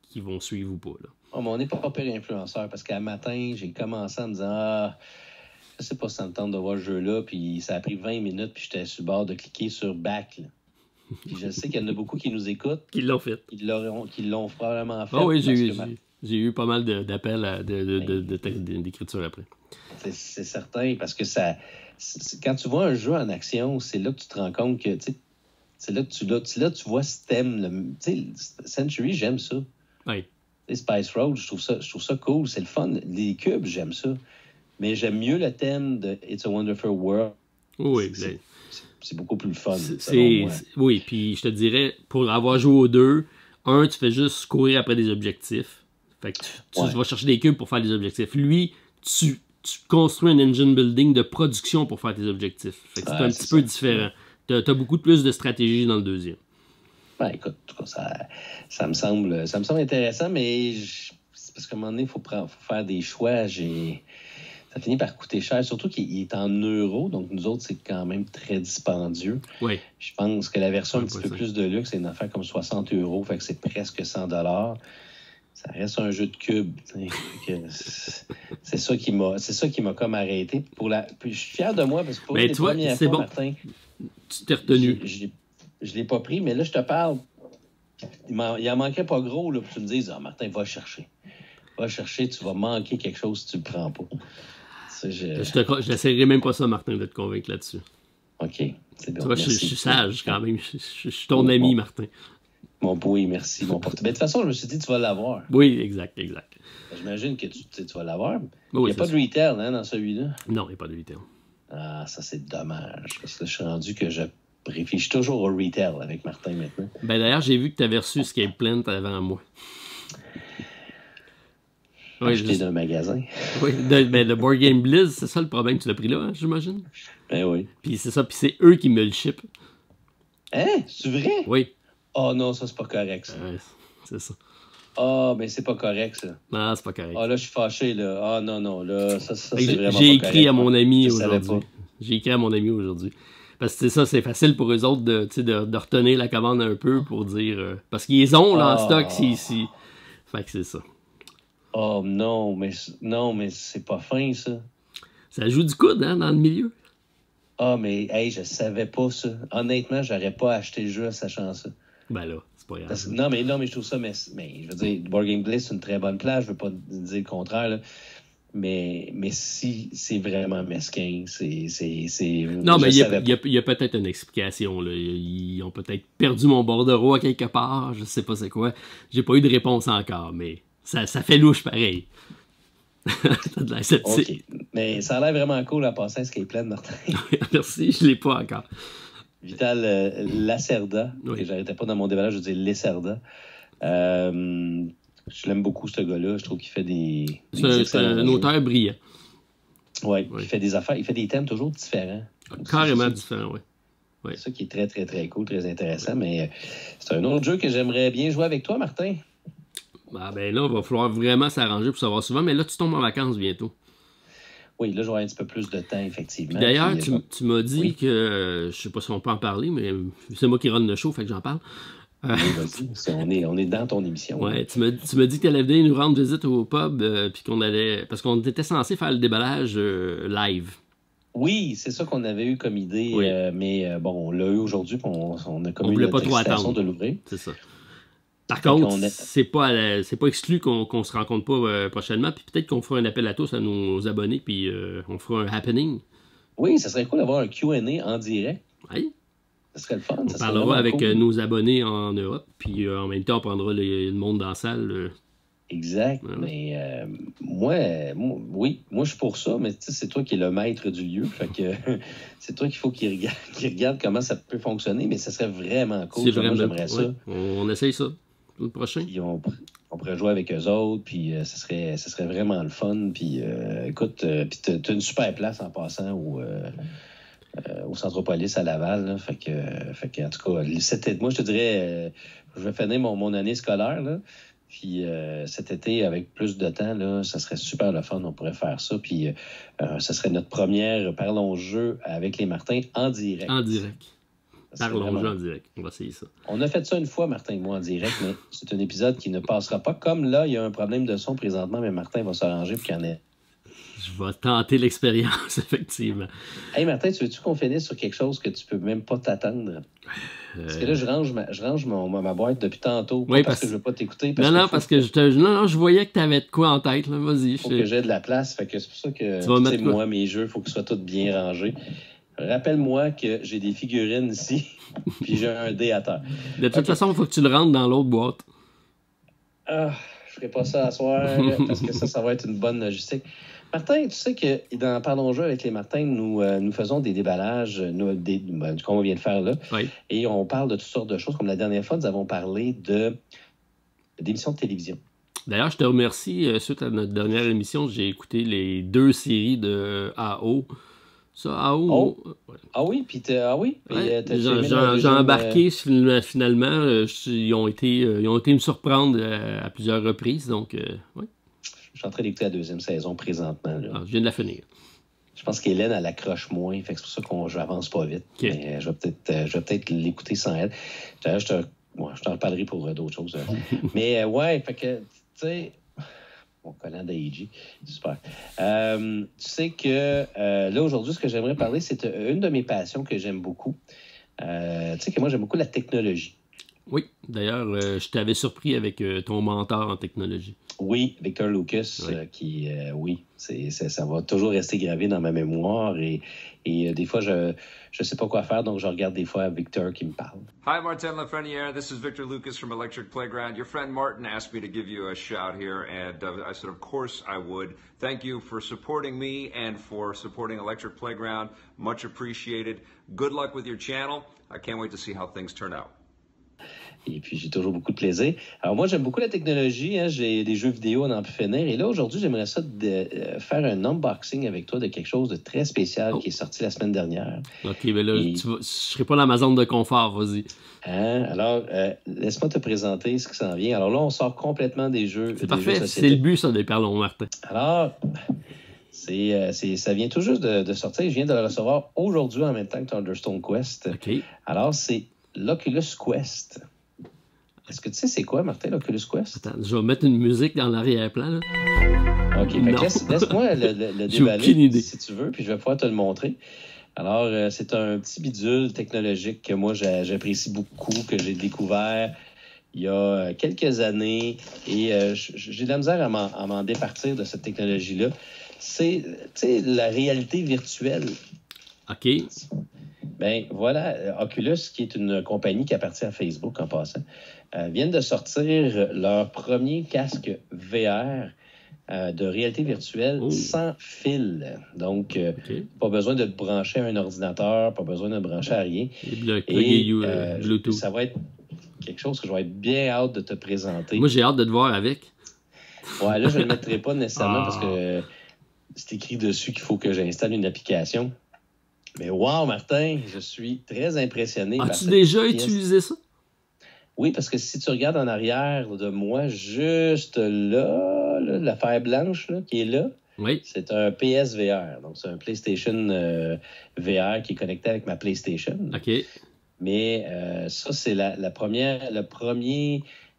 qui vont suivre ou pas. Là.
Oh, mais on n'est pas pire influenceur, parce qu'à matin, j'ai commencé en me disant je sais pas si ça me tente de voir ce jeu-là, puis ça a pris 20 minutes, puis j'étais sur le bord de cliquer sur back. Là. Puis je sais qu'il y en a beaucoup qui nous écoutent.
Qui l'ont fait.
Qui l'ont probablement fait.
Ah oui, j'ai eu pas mal d'appels d'écriture après.
C'est certain, parce que quand tu vois un jeu en action, c'est là que tu te rends compte que, c'est là que tu vois ce thème. Tu sais, Century, j'aime ça.
Oui.
Spice Road, je trouve ça cool, c'est le fun. Les cubes, j'aime ça. Mais j'aime mieux le thème de It's a Wonderful World.
Oui,
c'est beaucoup plus fun.
Oui, puis je te dirais, pour avoir joué aux deux, tu fais juste courir après des objectifs. Fait que tu vas chercher des cubes pour faire des objectifs. Lui, tu construis un engine building de production pour faire tes objectifs. Fait que c'est un petit peu différent. T'as beaucoup plus de stratégie dans le deuxième.
Ben, écoute, en tout cas, ça me semble intéressant, mais c'est parce qu'à un moment donné, il faut faire des choix. Ça finit par coûter cher, surtout qu'il est en euros, donc nous autres, c'est quand même très dispendieux.
Oui.
Je pense que la version un petit peu plus de luxe, c'est une affaire comme 60 €, fait que c'est presque 100 $. Ça reste un jeu de cube. C'est ça qui m'a comme arrêté. Puis je suis fier de moi, parce que pour les premières fois, Martin,
tu t'es retenu.
Je l'ai pas pris, mais là, je te parle. Il en manquait pas gros, là, pour que tu me dises, Martin, va chercher. Va chercher, tu vas manquer quelque chose si tu le prends pas.
Je n'essaierai même pas ça, Martin, de te convaincre là-dessus.
OK, c'est bien.
Tu vois, je suis sage quand même. Je suis ton ami, Martin.
Oui, merci, mon porte. Mais de toute façon, je me suis dit, tu vas l'avoir.
Oui, exact.
J'imagine que tu vas l'avoir.
Oui,
il n'y a pas de retail dans celui-là.
Non, il n'y a pas de retail.
Ah, ça, c'est dommage. Parce que je suis rendu que je réfléchis toujours au retail avec Martin maintenant.
Ben d'ailleurs, j'ai vu que tu avais reçu Escape Plant avant moi.
Acheté d'un magasin.
Oui, le Board Game Blizz, c'est ça le problème. Tu l'as pris là, hein, j'imagine?
Ben oui.
Puis c'est ça, puis c'est eux qui me le ship.
Hein? C'est vrai?
Oui.
Oh non, ça, c'est pas correct, ça.
Ouais, c'est ça.
Ah, mais c'est pas correct, ça.
Non, c'est pas correct.
Ah, là, je suis fâché, là. Ah, non, là, ça c'est vraiment pas correct.
J'ai écrit à mon ami aujourd'hui. J'ai écrit à mon ami aujourd'hui. Parce que c'est ça, c'est facile pour eux autres de retenir la commande un peu pour dire... parce qu'ils ont là en stock ici. Fait que c'est ça.
Oh non, mais c'est pas fin, ça.
Ça joue du coude, hein, dans le milieu.
Ah, mais hey, je savais pas ça. Honnêtement, j'aurais pas acheté le jeu en sachant ça.
Ben là, c'est pas grave.
Non, mais je trouve ça... Mais je veux dire, Board Game Blitz, c'est une très bonne place. Je veux pas dire le contraire, là. Mais si c'est vraiment mesquin,
Non, mais il y a peut-être une explication. Là. Ils ont peut-être perdu mon bordereau à quelque part. Je sais pas c'est quoi. J'ai pas eu de réponse encore, mais ça fait louche pareil. T'as de l'air sceptique.
OK. Mais ça a l'air vraiment cool à passer à Escape Plan, Martin.
Merci, je l'ai pas encore.
Vital Lacerda, que j'arrêtais pas dans mon déballage, je dis Lacerda. Je l'aime beaucoup, ce gars-là. Je trouve qu'il fait des
c'est un auteur brillant.
Oui, il fait des affaires, il fait des thèmes toujours différents.
Carrément différents, oui.
C'est ça qui est très, très, très cool, très intéressant. Mais c'est un autre jeu que j'aimerais bien jouer avec toi, Martin.
Ah ben là, il va falloir vraiment s'arranger pour savoir souvent. Mais là, tu tombes en vacances bientôt.
Oui, là, j'aurai un petit peu plus de temps, effectivement.
D'ailleurs, tu m'as dit que, je sais pas si on peut en parler, mais c'est moi qui run le show, fait que j'en parle.
On est dans ton émission.
Ouais, tu m'as dit que tu allais venir nous rendre visite au pub, puis qu'on allait... Parce qu'on était censé faire le déballage live.
Oui, c'est ça qu'on avait eu comme idée,
oui.
Mais bon, on l'a eu aujourd'hui, puis on a comme eu
l'excitation
de l'ouvrir.
C'est ça. Par contre, c'est pas exclu qu'on se rencontre pas prochainement, puis peut-être qu'on fera un appel à tous à nos abonnés, puis on fera un happening.
Oui, ça serait cool d'avoir un Q&A en direct.
Oui.
Ça serait le fun.
On parlera avec nos abonnés en Europe, puis en même temps, on prendra le monde dans la salle.
Exact. Ouais. Mais moi, je suis pour ça, mais c'est toi qui es le maître du lieu. Fait que c'est toi qu'il faut qu'il regarde comment ça peut fonctionner, mais ça serait vraiment cool. J'aimerais ça.
On essaye ça le prochain.
Puis on pourrait jouer avec eux autres, puis ça serait vraiment le fun. Puis écoute, puis t'as une super place en passant au Centropolis à Laval. Là. Fait que, en tout cas, moi, je te dirais, je vais finir mon année scolaire. Là. Puis cet été, avec plus de temps, là, ça serait super le fun. On pourrait faire ça. Puis ça serait notre première Parlons jeu avec les Martins en direct.
En direct. Parlons
vraiment...
jeu en direct. On va essayer ça.
On a fait ça une fois, Martin et moi, en direct, mais c'est un épisode qui ne passera pas. Comme là, il y a un problème de son présentement, mais Martin va s'arranger pour qu'il y en ait.
Je vais tenter l'expérience, effectivement.
Hey Martin, tu veux-tu qu'on finisse sur quelque chose que tu peux même pas t'attendre? Parce que là, je range ma boîte depuis tantôt.
Oui,
parce que je veux pas t'écouter.
Parce que je voyais que tu avais de quoi en tête. Là. Vas-y.
Il faut que j'ai de la place. Fait que c'est pour ça que moi, mes jeux, il faut qu'ils soient tous bien rangés. Rappelle-moi que j'ai des figurines ici, puis j'ai un dé à terre.
De toute façon, il faut que tu le rentres dans l'autre boîte.
Ah, je ferai pas ça à soir, parce que ça va être une bonne logistique. Martin, tu sais que dans Parlons jeu avec les Martins, nous faisons des déballages, comme on vient de faire là,
oui.
Et on parle de toutes sortes de choses. Comme la dernière fois, nous avons parlé d'émissions de télévision.
D'ailleurs, je te remercie. Suite à notre dernière émission, j'ai écouté les 2 séries de AO. Ça, AO...
Oh. Ouais. Ah oui? Puis
j'ai embarqué finalement. Ils ont été me surprendre à plusieurs reprises. Donc, oui.
Je suis en train d'écouter la 2e saison présentement. Là.
Je viens de la finir.
Je pense qu'Hélène, elle accroche moins. Fait que c'est pour ça je n'avance pas vite. Okay. Mais je vais peut-être l'écouter sans elle. D'ailleurs, je t'en reparlerai pour d'autres choses. Mais ouais, fait que, tu sais... Mon collant d'AEG, super. Tu sais que là, aujourd'hui, ce que j'aimerais parler, c'est une de mes passions que j'aime beaucoup. Tu sais que moi, j'aime beaucoup la technologie.
Oui, d'ailleurs, je t'avais surpris avec ton mentor en technologie.
Oui, Victor Lucas, qui, ça va toujours rester gravé dans ma mémoire et des fois, je sais pas quoi faire, donc je regarde des fois Victor qui me parle.
Hi, Martin Lafreniere. This is Victor Lucas from Electric Playground. Your friend Martin asked me to give you a shout here, and I said, of course I would. Thank you for supporting me and for supporting Electric Playground. Much appreciated. Good luck with your channel. I can't wait to see how things turn out.
Et puis, j'ai toujours beaucoup de plaisir. Alors, moi, j'aime beaucoup la technologie. Hein. J'ai des jeux vidéo, on en peut finir. Et là, aujourd'hui, j'aimerais ça faire un unboxing avec toi de quelque chose de très spécial qui est sorti la semaine dernière.
OK, mais là, je ne serai pas dans ma zone de confort, vas-y.
Hein? Alors, laisse-moi te présenter ce qui s'en vient. Alors là, on sort complètement des jeux.
C'est parfait, c'est le but, ça, des Parlons, Martin.
Alors, ça vient tout juste de sortir. Je viens de le recevoir aujourd'hui en même temps que Thunderstone Quest.
OK.
Alors, c'est l'Oculus Quest. Est-ce que tu sais c'est quoi, Martin, l'Oculus Quest?
Attends, je vais mettre une musique dans l'arrière-plan. Là.
OK, laisse-moi le déballer si tu veux, puis je vais pouvoir te le montrer. Alors, c'est un petit bidule technologique que moi, j'apprécie beaucoup, que j'ai découvert il y a quelques années, et j'ai de la misère à m'en départir de cette technologie-là. C'est, tu sais, la réalité virtuelle.
OK.
Ben voilà, Oculus, qui est une compagnie qui appartient à Facebook en passant, viennent de sortir leur premier casque VR de réalité virtuelle sans fil. Donc, pas besoin de te brancher à un ordinateur, pas besoin de te brancher à rien.
Et Bluetooth.
Ça va être quelque chose que je vais être bien hâte de te présenter.
Moi, j'ai hâte de te voir avec.
Ouais, là, je ne le mettrai pas nécessairement parce que c'est écrit dessus qu'il faut que j'installe une application. Mais wow, Martin, je suis très impressionné.
As-tu déjà utilisé ça?
Oui, parce que si tu regardes en arrière de moi, juste là l'affaire blanche là, qui est là, c'est un PSVR. Donc, c'est un PlayStation VR qui est connecté avec ma PlayStation.
OK.
Mais ça, c'est le premier...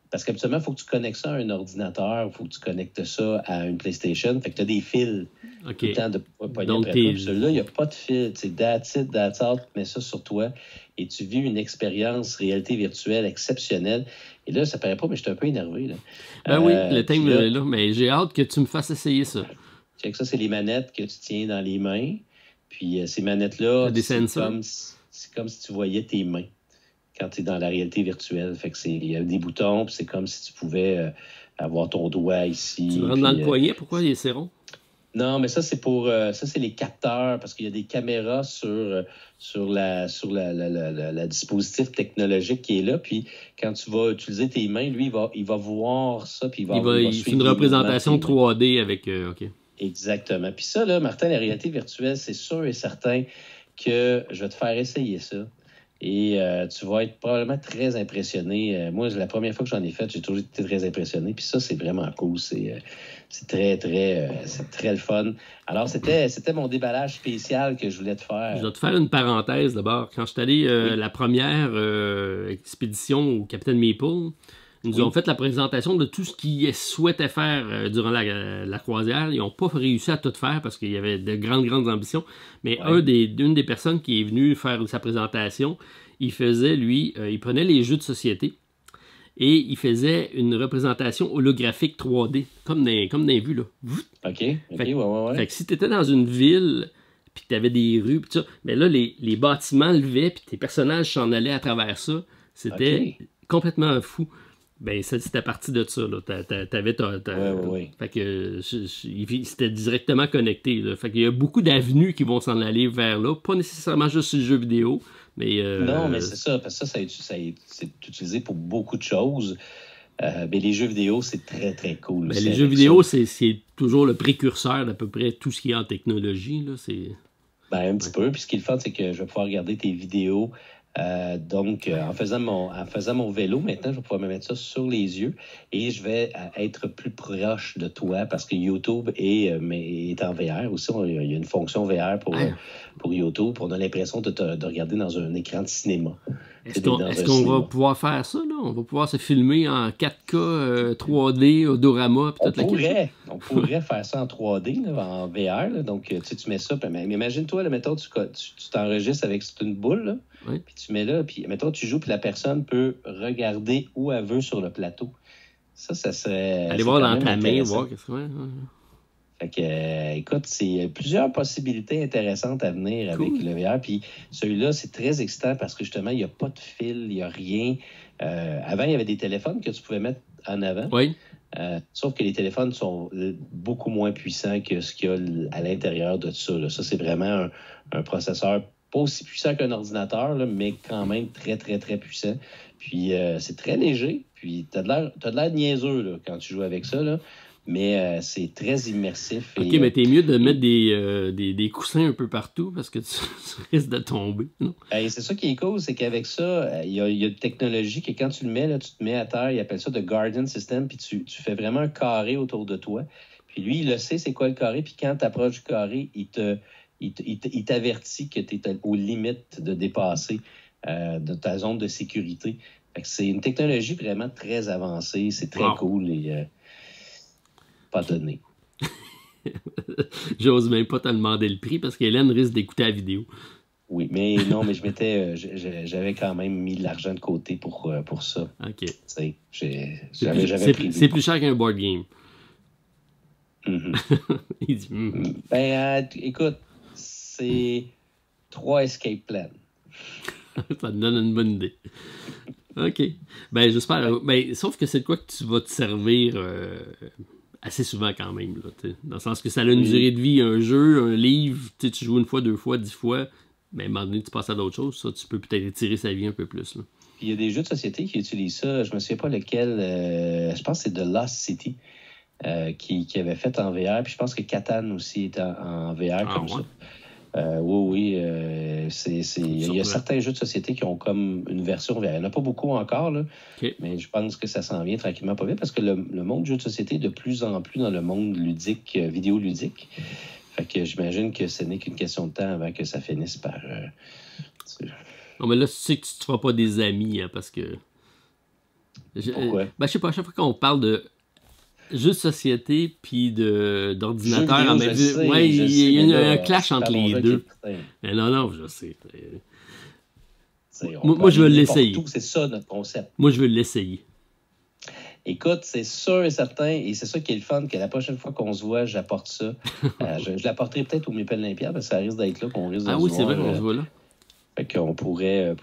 Parce qu'habituellement, il faut que tu connectes ça à un ordinateur, il faut que tu connectes ça à une PlayStation. Fait que tu as des fils.
OK.
Tout le temps de pogner après toi. Celui-là, il n'y a pas de fil. C'est that's it, that's out. Tu mets ça sur toi et tu vis une expérience réalité virtuelle exceptionnelle. Et là, ça paraît pas, mais je suis un peu énervé. Là.
Ben oui, le thème est là, mais j'ai hâte que tu me fasses essayer ça.
Check ça, c'est les manettes que tu tiens dans les mains. Puis ces manettes-là, c'est comme si tu voyais tes mains quand tu es dans la réalité virtuelle. Fait que il y a des boutons, puis c'est comme si tu pouvais avoir ton doigt ici.
Tu le rentres dans le poignet, pourquoi c'est rond?
Non, mais ça, c'est pour ça, c'est les capteurs, parce qu'il y a des caméras sur la dispositif technologique qui est là. Puis quand tu vas utiliser tes mains, lui, il va voir ça, puis il
fait une représentation 3D avec... OK.
Exactement. Puis ça, là, Martin, la réalité virtuelle, c'est sûr et certain que je vais te faire essayer ça. Et tu vas être probablement très impressionné. Moi, la première fois que j'en ai fait, j'ai toujours été très impressionné. Puis ça, c'est vraiment cool. C'est très le fun. Alors, c'était mon déballage spécial que je voulais te faire.
Je vais te faire une parenthèse d'abord. Quand je suis allé la première expédition au Capitaine Maple, ils nous ont fait la présentation de tout ce qu'ils souhaitaient faire durant la croisière. Ils n'ont pas réussi à tout faire parce qu'il y avait de grandes ambitions. Mais une des personnes qui est venue faire sa présentation, il faisait, il prenait les jeux de société et il faisait une représentation holographique 3D, comme dans les vues, là.
OK,
ouais. Fait que si tu étais dans une ville, puis que tu avais des rues, puis ça, mais là, les bâtiments levaient, puis tes personnages s'en allaient à travers ça. C'était complètement fou. Ben, c'était parti de ça, là. T'avais Fait que c'était directement connecté, là. Fait qu'il y a beaucoup d'avenues qui vont s'en aller vers là. Pas nécessairement juste sur le jeu vidéo, mais...
Non, mais c'est ça. Parce que c'est utilisé pour beaucoup de choses. Mais les jeux vidéo, c'est très, très cool.
Ben, les jeux vidéo, c'est toujours le précurseur d'à peu près tout ce qui est en technologie, là.
Ben, un petit peu. Puis ce qui est le fun, c'est que je vais pouvoir regarder tes vidéos. Donc, en faisant mon vélo, maintenant, je vais pouvoir me mettre ça sur les yeux et je vais être plus proche de toi parce que YouTube est en VR aussi. Il y a une fonction VR pour YouTube. On a l'impression de regarder dans un écran de cinéma.
Est-ce qu'on va pouvoir faire ça, là? On va pouvoir se filmer en 4K, 3D, Odorama, puis toute la question.
On pourrait faire ça en 3D, là, en VR. Là. Donc, tu mets ça. Mais imagine-toi, là, mettons, tu t'enregistres avec une boule, là, puis tu mets là, puis mettons, tu joues, puis la personne peut regarder où elle veut sur le plateau. Ça serait...
Aller voir dans ta main, voir qu'est-ce que c'est.
Fait que, écoute, c'est plusieurs possibilités intéressantes à venir avec le VR. Puis celui-là, c'est très excitant parce que justement, il n'y a pas de fil, il n'y a rien. Avant, il y avait des téléphones que tu pouvais mettre en avant.
Oui.
Sauf que les téléphones sont beaucoup moins puissants que ce qu'il y a à l'intérieur de ça. Là. Ça, c'est vraiment un processeur pas aussi puissant qu'un ordinateur, là, mais quand même très, très, très puissant. Puis c'est très léger. Puis t'as de l'air niaiseux là, quand tu joues avec ça, là. Mais c'est très immersif.
OK, mais t'es mieux de mettre des coussins un peu partout parce que tu risques de tomber, non?
C'est ça qui est cool, c'est qu'avec ça, il y a une technologie que quand tu le mets, là, tu te mets à terre, il appelle ça le Guardian System, puis tu fais vraiment un carré autour de toi. Puis lui, il le sait c'est quoi le carré, puis quand tu approches du carré, il t'avertit que tu es aux limites de dépasser de ta zone de sécurité. Fait que c'est une technologie vraiment très avancée, c'est très cool et... pas donné.
J'ose même pas te demander le prix parce qu'Hélène risque d'écouter la vidéo.
Oui, mais non, mais j'avais quand même mis de l'argent de côté pour ça.
OK.
J'avais pris.
C'est plus cher qu'un board game.
Mm-hmm.
Il dit
Ben, écoute, c'est 3 escape plans.
Ça te donne une bonne idée. OK. Ben, j'espère. Ben, sauf que c'est de quoi que tu vas te servir assez souvent quand même. Là, dans le sens que ça a une durée de vie, un jeu, un livre, tu joues une fois, 2 fois, 10 fois, mais à un moment donné, tu passes à d'autres choses. Ça, tu peux peut-être étirer sa vie un peu plus. Là.
Il y a des jeux de société qui utilisent ça. Je me souviens pas lequel. Je pense que c'est The Lost City qui avait fait en VR. Puis je pense que Catan aussi est en VR comme ça. Oui. Il y a certains jeux de société qui ont comme une version VR. Il n'y en a pas beaucoup encore, là, mais je pense que ça s'en vient tranquillement pas vite parce que le monde du jeu de société est de plus en plus dans le monde ludique, vidéoludique. Fait que j'imagine que ce n'est qu'une question de temps avant que ça finisse par...
Non, mais là, tu sais que tu ne te feras pas des amis, hein, parce que...
Pourquoi?
Je sais pas, à chaque fois qu'on parle de jeux de société puis d'ordinateur en même temps. Ouais, il y a un clash entre les deux. Mais non, je sais. Moi, je veux l'essayer.
C'est ça notre concept.
Moi, je veux l'essayer.
Écoute, c'est sûr et certain, et c'est ça qui est le fun, que la prochaine fois qu'on se voit, j'apporte ça. Je l'apporterai peut-être au Maple Olympia, parce que ça risque d'être là qu'on risque de se voir.
Ah oui, c'est vrai qu'on se voit là.
Fait qu'on pourrait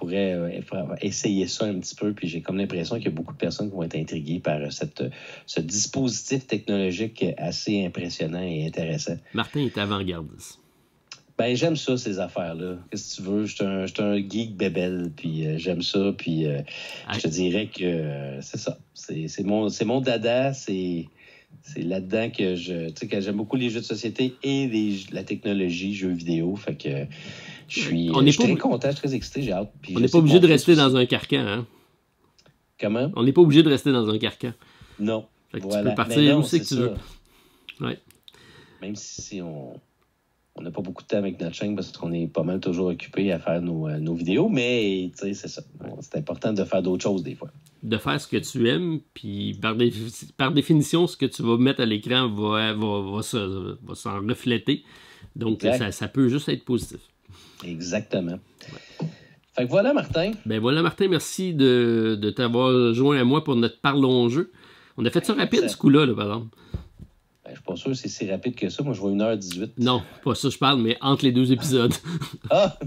essayer ça un petit peu, puis j'ai comme l'impression qu'il y a beaucoup de personnes qui vont être intriguées par ce dispositif technologique assez impressionnant et intéressant.
Martin est avant-gardiste.
Ben, j'aime ça, ces affaires-là. Qu'est-ce que tu veux? Je suis un geek bébelle, puis j'aime ça, puis je te dirais que c'est ça. C'est mon dada, c'est là-dedans que que j'aime beaucoup les jeux de société et la technologie, jeux vidéo, fait que
On n'est
je suis très content, je suis très excité, j'ai hâte. Puis
on
je
n'est
sais
pas
que
obligé
mon
de
fils
rester
aussi.
dans un carcan, hein?
Comment?
On n'est pas obligé de rester dans un carcan.
Non.
Fait que
Voilà.
tu peux partir
Mais non,
où c'est que tu
ça.
veux. Ouais.
Même si on n'a pas beaucoup de temps avec notre chaîne parce qu'on est pas mal toujours occupé à faire nos vidéos, mais tu sais, c'est ça. C'est important de faire d'autres choses des fois.
De faire ce que tu aimes, puis par définition, ce que tu vas mettre à l'écran va s'en refléter. Donc,
Exact.
ça peut juste être positif.
Exactement. Fait que voilà, Martin.
Ben voilà, Martin, merci de t'avoir joint à moi pour notre Parlons jeu. On a fait ça rapide, ce coup-là, par exemple.
Ben, je suis pas sûr que c'est si rapide que ça. Moi, je vois 1h18.
Non, pas ça je parle, mais entre les deux épisodes.
Ah!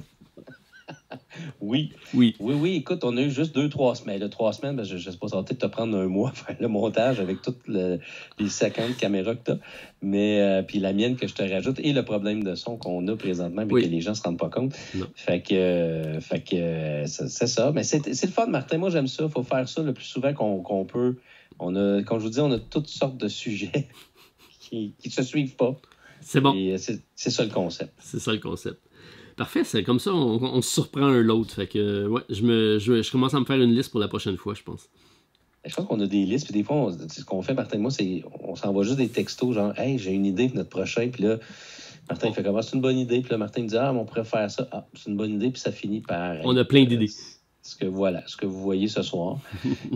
Oui.
Oui.
Oui, écoute, on a eu juste 2-3 semaines. Là, 3 semaines, ben, je sais pas, ça va peut-être te prendre un mois à faire le montage avec toutes les 50 caméras que tu as. Mais, puis la mienne que je te rajoute et le problème de son qu'on a présentement, mais
Oui.
que les gens se rendent pas compte.
Non.
Fait que c'est ça. Mais c'est le fun, Martin. Moi, j'aime ça. Il faut faire ça le plus souvent qu'on peut. Comme je vous dis, on a toutes sortes de sujets qui se suivent pas.
C'est bon.
Et c'est ça le concept.
C'est ça le concept. Parfait, c'est comme ça, on se surprend un l'autre. Fait que, ouais, je commence à me faire une liste pour la prochaine fois, je pense.
Je pense qu'on a des listes, puis des fois, ce qu'on fait, Martin et moi, c'est on s'envoie juste des textos, genre, hey, j'ai une idée pour notre prochain, puis là, Martin il fait comment, c'est une bonne idée, puis là, Martin me dit, on pourrait faire ça, c'est une bonne idée, puis ça finit par.
On a plein d'idées.
Ce que vous voyez ce soir.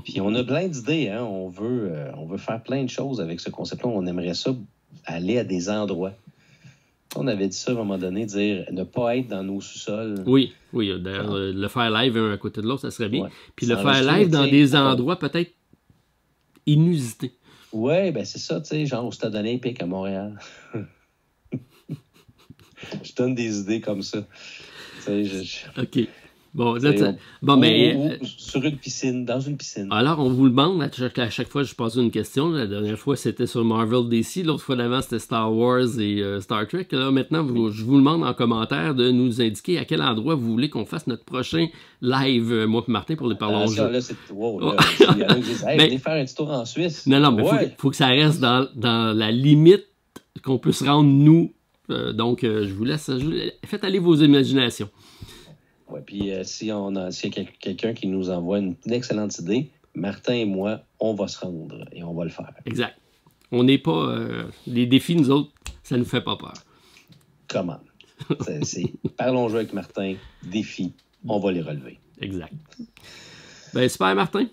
Puis on a plein d'idées, hein, on veut faire plein de choses avec ce concept-là, on aimerait ça aller à des endroits. On avait dit ça à un moment donné, dire ne pas être dans nos sous-sols.
Oui, d'ailleurs, le faire live un à côté de l'autre, ça serait bien.
Ouais.
Puis le faire
S'enregistrer,
live dans
tu sais,
des endroits peut-être inusités.
Ouais, ben c'est ça, tu sais, genre au Stade olympique à Montréal. Je donne des idées comme ça. Tu sais,
OK. Bon, là,
C'est-
bon, mais...
ou sur une piscine, dans une piscine.
Alors, on vous le demande, à chaque fois, je pose une question. La dernière fois, c'était sur Marvel DC. L'autre fois d'avant, c'était Star Wars et Star Trek. Là, maintenant, je vous demande en commentaire de nous indiquer à quel endroit vous voulez qu'on fasse notre prochain live, moi et Martin, pour les Parlons
Attention,
jeux.
là, c'est. Wow, là, il y en a qui disent, hey,
Mais-
venez faire un petit tour en Suisse.
Non, mais
ouais.
faut que ça reste dans la limite qu'on peut se rendre, nous. Donc, je vous laisse. Faites aller vos imaginations.
Ouais, puis s'il y a quelqu'un qui nous envoie une excellente idée, Martin et moi, on va se rendre et on va le faire.
Exact. On n'est pas... les défis, nous autres, ça nous fait pas peur.
Comment? Parlons jeu avec Martin, défi, on va les relever.
Exact. Ben, super, Martin.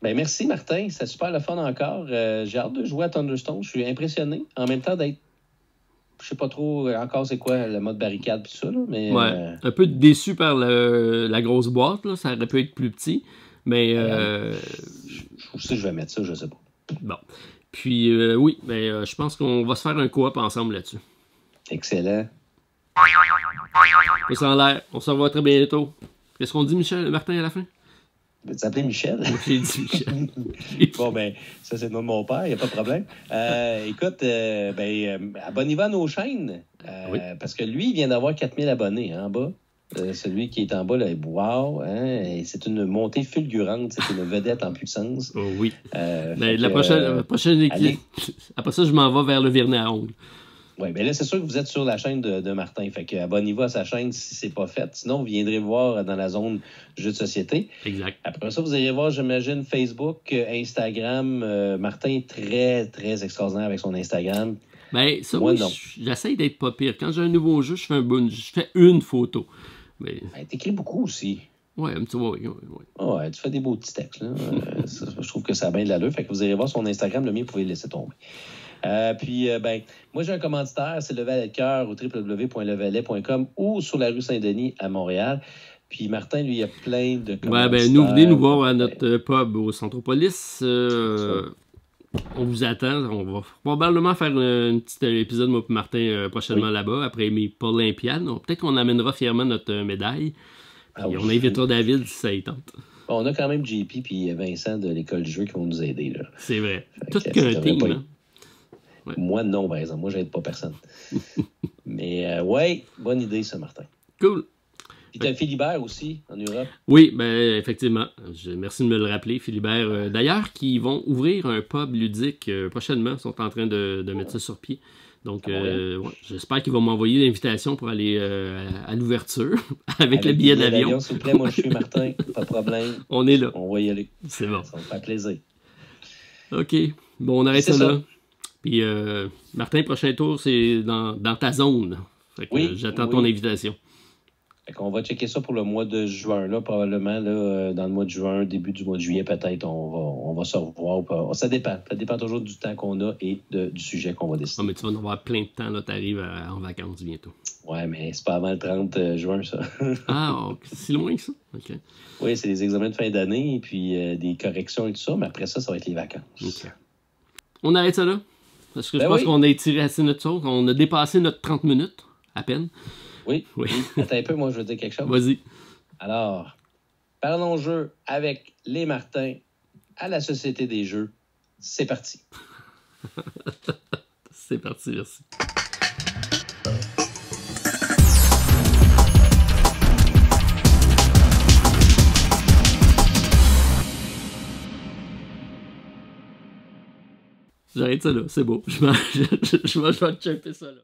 Ben merci Martin, c'est super le fun encore. J'ai hâte de jouer à Thunderstone, je suis impressionné. En même temps d'être, je sais pas trop encore c'est quoi le mode barricade puis tout ça, là, mais
Ouais. Un peu déçu par la grosse boîte, là. Ça aurait pu être plus petit. Mais
où c'est que je vais mettre ça, je sais pas.
bon. Puis oui, ben, je pense qu'on va se faire un coop ensemble là-dessus.
Excellent.
Ça en l'air. On se revoit très bientôt. Qu'est-ce qu'on dit, Martin, à la fin?
Tu t'appeler Michel?
J'ai dit Michel.
Bon, ben, ça, c'est le nom de mon père, il n'y a pas de problème. Écoute, abonnez-vous à nos chaînes,
Oui.
parce que lui, il vient d'avoir 4000 abonnés hein, en bas. Celui qui est en bas, là, wow, hein, et c'est une montée fulgurante, c'est une vedette en puissance.
Oh, oui.
Fait
Ben, la
que,
prochaine équipe.
allez.
Après ça, je m'en vais vers le vernis à ongles.
Oui, bien là, c'est sûr que vous êtes sur la chaîne de Martin. Fait que abonnez-vous à sa chaîne si c'est pas fait. Sinon, vous viendrez voir dans la zone jeux de société.
Exact.
Après ça, vous allez voir, j'imagine, Facebook, Instagram. Martin est très, très extraordinaire avec son Instagram.
Ben, ça,
Moi,
oui,
non.
j'essaye d'être pas pire. Quand j'ai un nouveau jeu, je fais une photo. Mais,
Ben, t'écris beaucoup aussi.
ouais, un petit ouais.
Ouais, tu fais des beaux petits textes. Là. Je trouve que ça a bien de l'allure. Fait que vous allez voir son Instagram, le mien, vous pouvez le laisser tomber. Moi, j'ai un commanditaire, c'est Le Valet de Cœur au www.levalet.com ou sur la rue Saint-Denis à Montréal. Puis Martin, lui, il y a plein de
Ouais, ben, nous, venez nous voir à notre pub au Centropolis. On vous attend. On va probablement faire un petit épisode, moi et Martin, prochainement là-bas, après mes Olympiades. Peut-être qu'on amènera fièrement notre médaille. Puis
oui.
on invitera David si ça y tente.
On a quand même JP puis Vincent de l'École du jeu qui vont nous aider. Là.
C'est vrai.
Fait
Tout
que
qu'un
ça devrait
team.
pas
Hein?
être- Moi, non, par exemple. Moi, j'aide pas personne. Mais ouais, bonne idée, ça, Martin.
Cool.
Puis t'as Philibert aussi, en Europe.
Oui, ben effectivement. Merci de me le rappeler, Philibert. D'ailleurs, qui vont ouvrir un pub ludique prochainement. Ils sont en train de mettre ça sur pied. Donc,
Ah ouais?
ouais, j'espère qu'il va m'envoyer l'invitation pour aller à l'ouverture avec le billet d'avion.
S'il vous plaît, moi je suis Martin, pas de problème.
On est là.
On va y aller.
C'est bon.
Ça va me faire plaisir.
OK. Bon, on arrête
C'est
ça là.
ça.
Puis, Martin, prochain tour, c'est dans ta zone. Fait que,
Oui,
j'attends
oui.
ton invitation.
Fait qu'on va checker ça pour le mois de juin, là, probablement, là, dans le mois de juin, début du mois de juillet, peut-être, on va se revoir. Ça dépend. Ça dépend toujours du temps qu'on a et du sujet qu'on va
Ah,
décider.
mais tu vas en avoir plein de temps, là. T'arrives en vacances bientôt.
Ouais, mais c'est pas avant le 30 juin, ça.
Ah, ok, c'est si loin que ça? OK.
Oui, c'est les examens de fin d'année, et puis des corrections et tout ça, mais après ça, ça va être les vacances.
OK. On arrête ça là? Parce que je
Ben
pense
oui.
qu'on a étiré assez notre sauce. On a dépassé notre 30 minutes, à peine.
Oui.
Oui.
Attends un peu, moi, je veux dire quelque chose.
Vas-y.
Alors, parlons jeu avec les Martins à la Société des Jeux. C'est parti.
C'est parti, merci. J'arrête ça là, c'est beau. Je vais te choper ça là.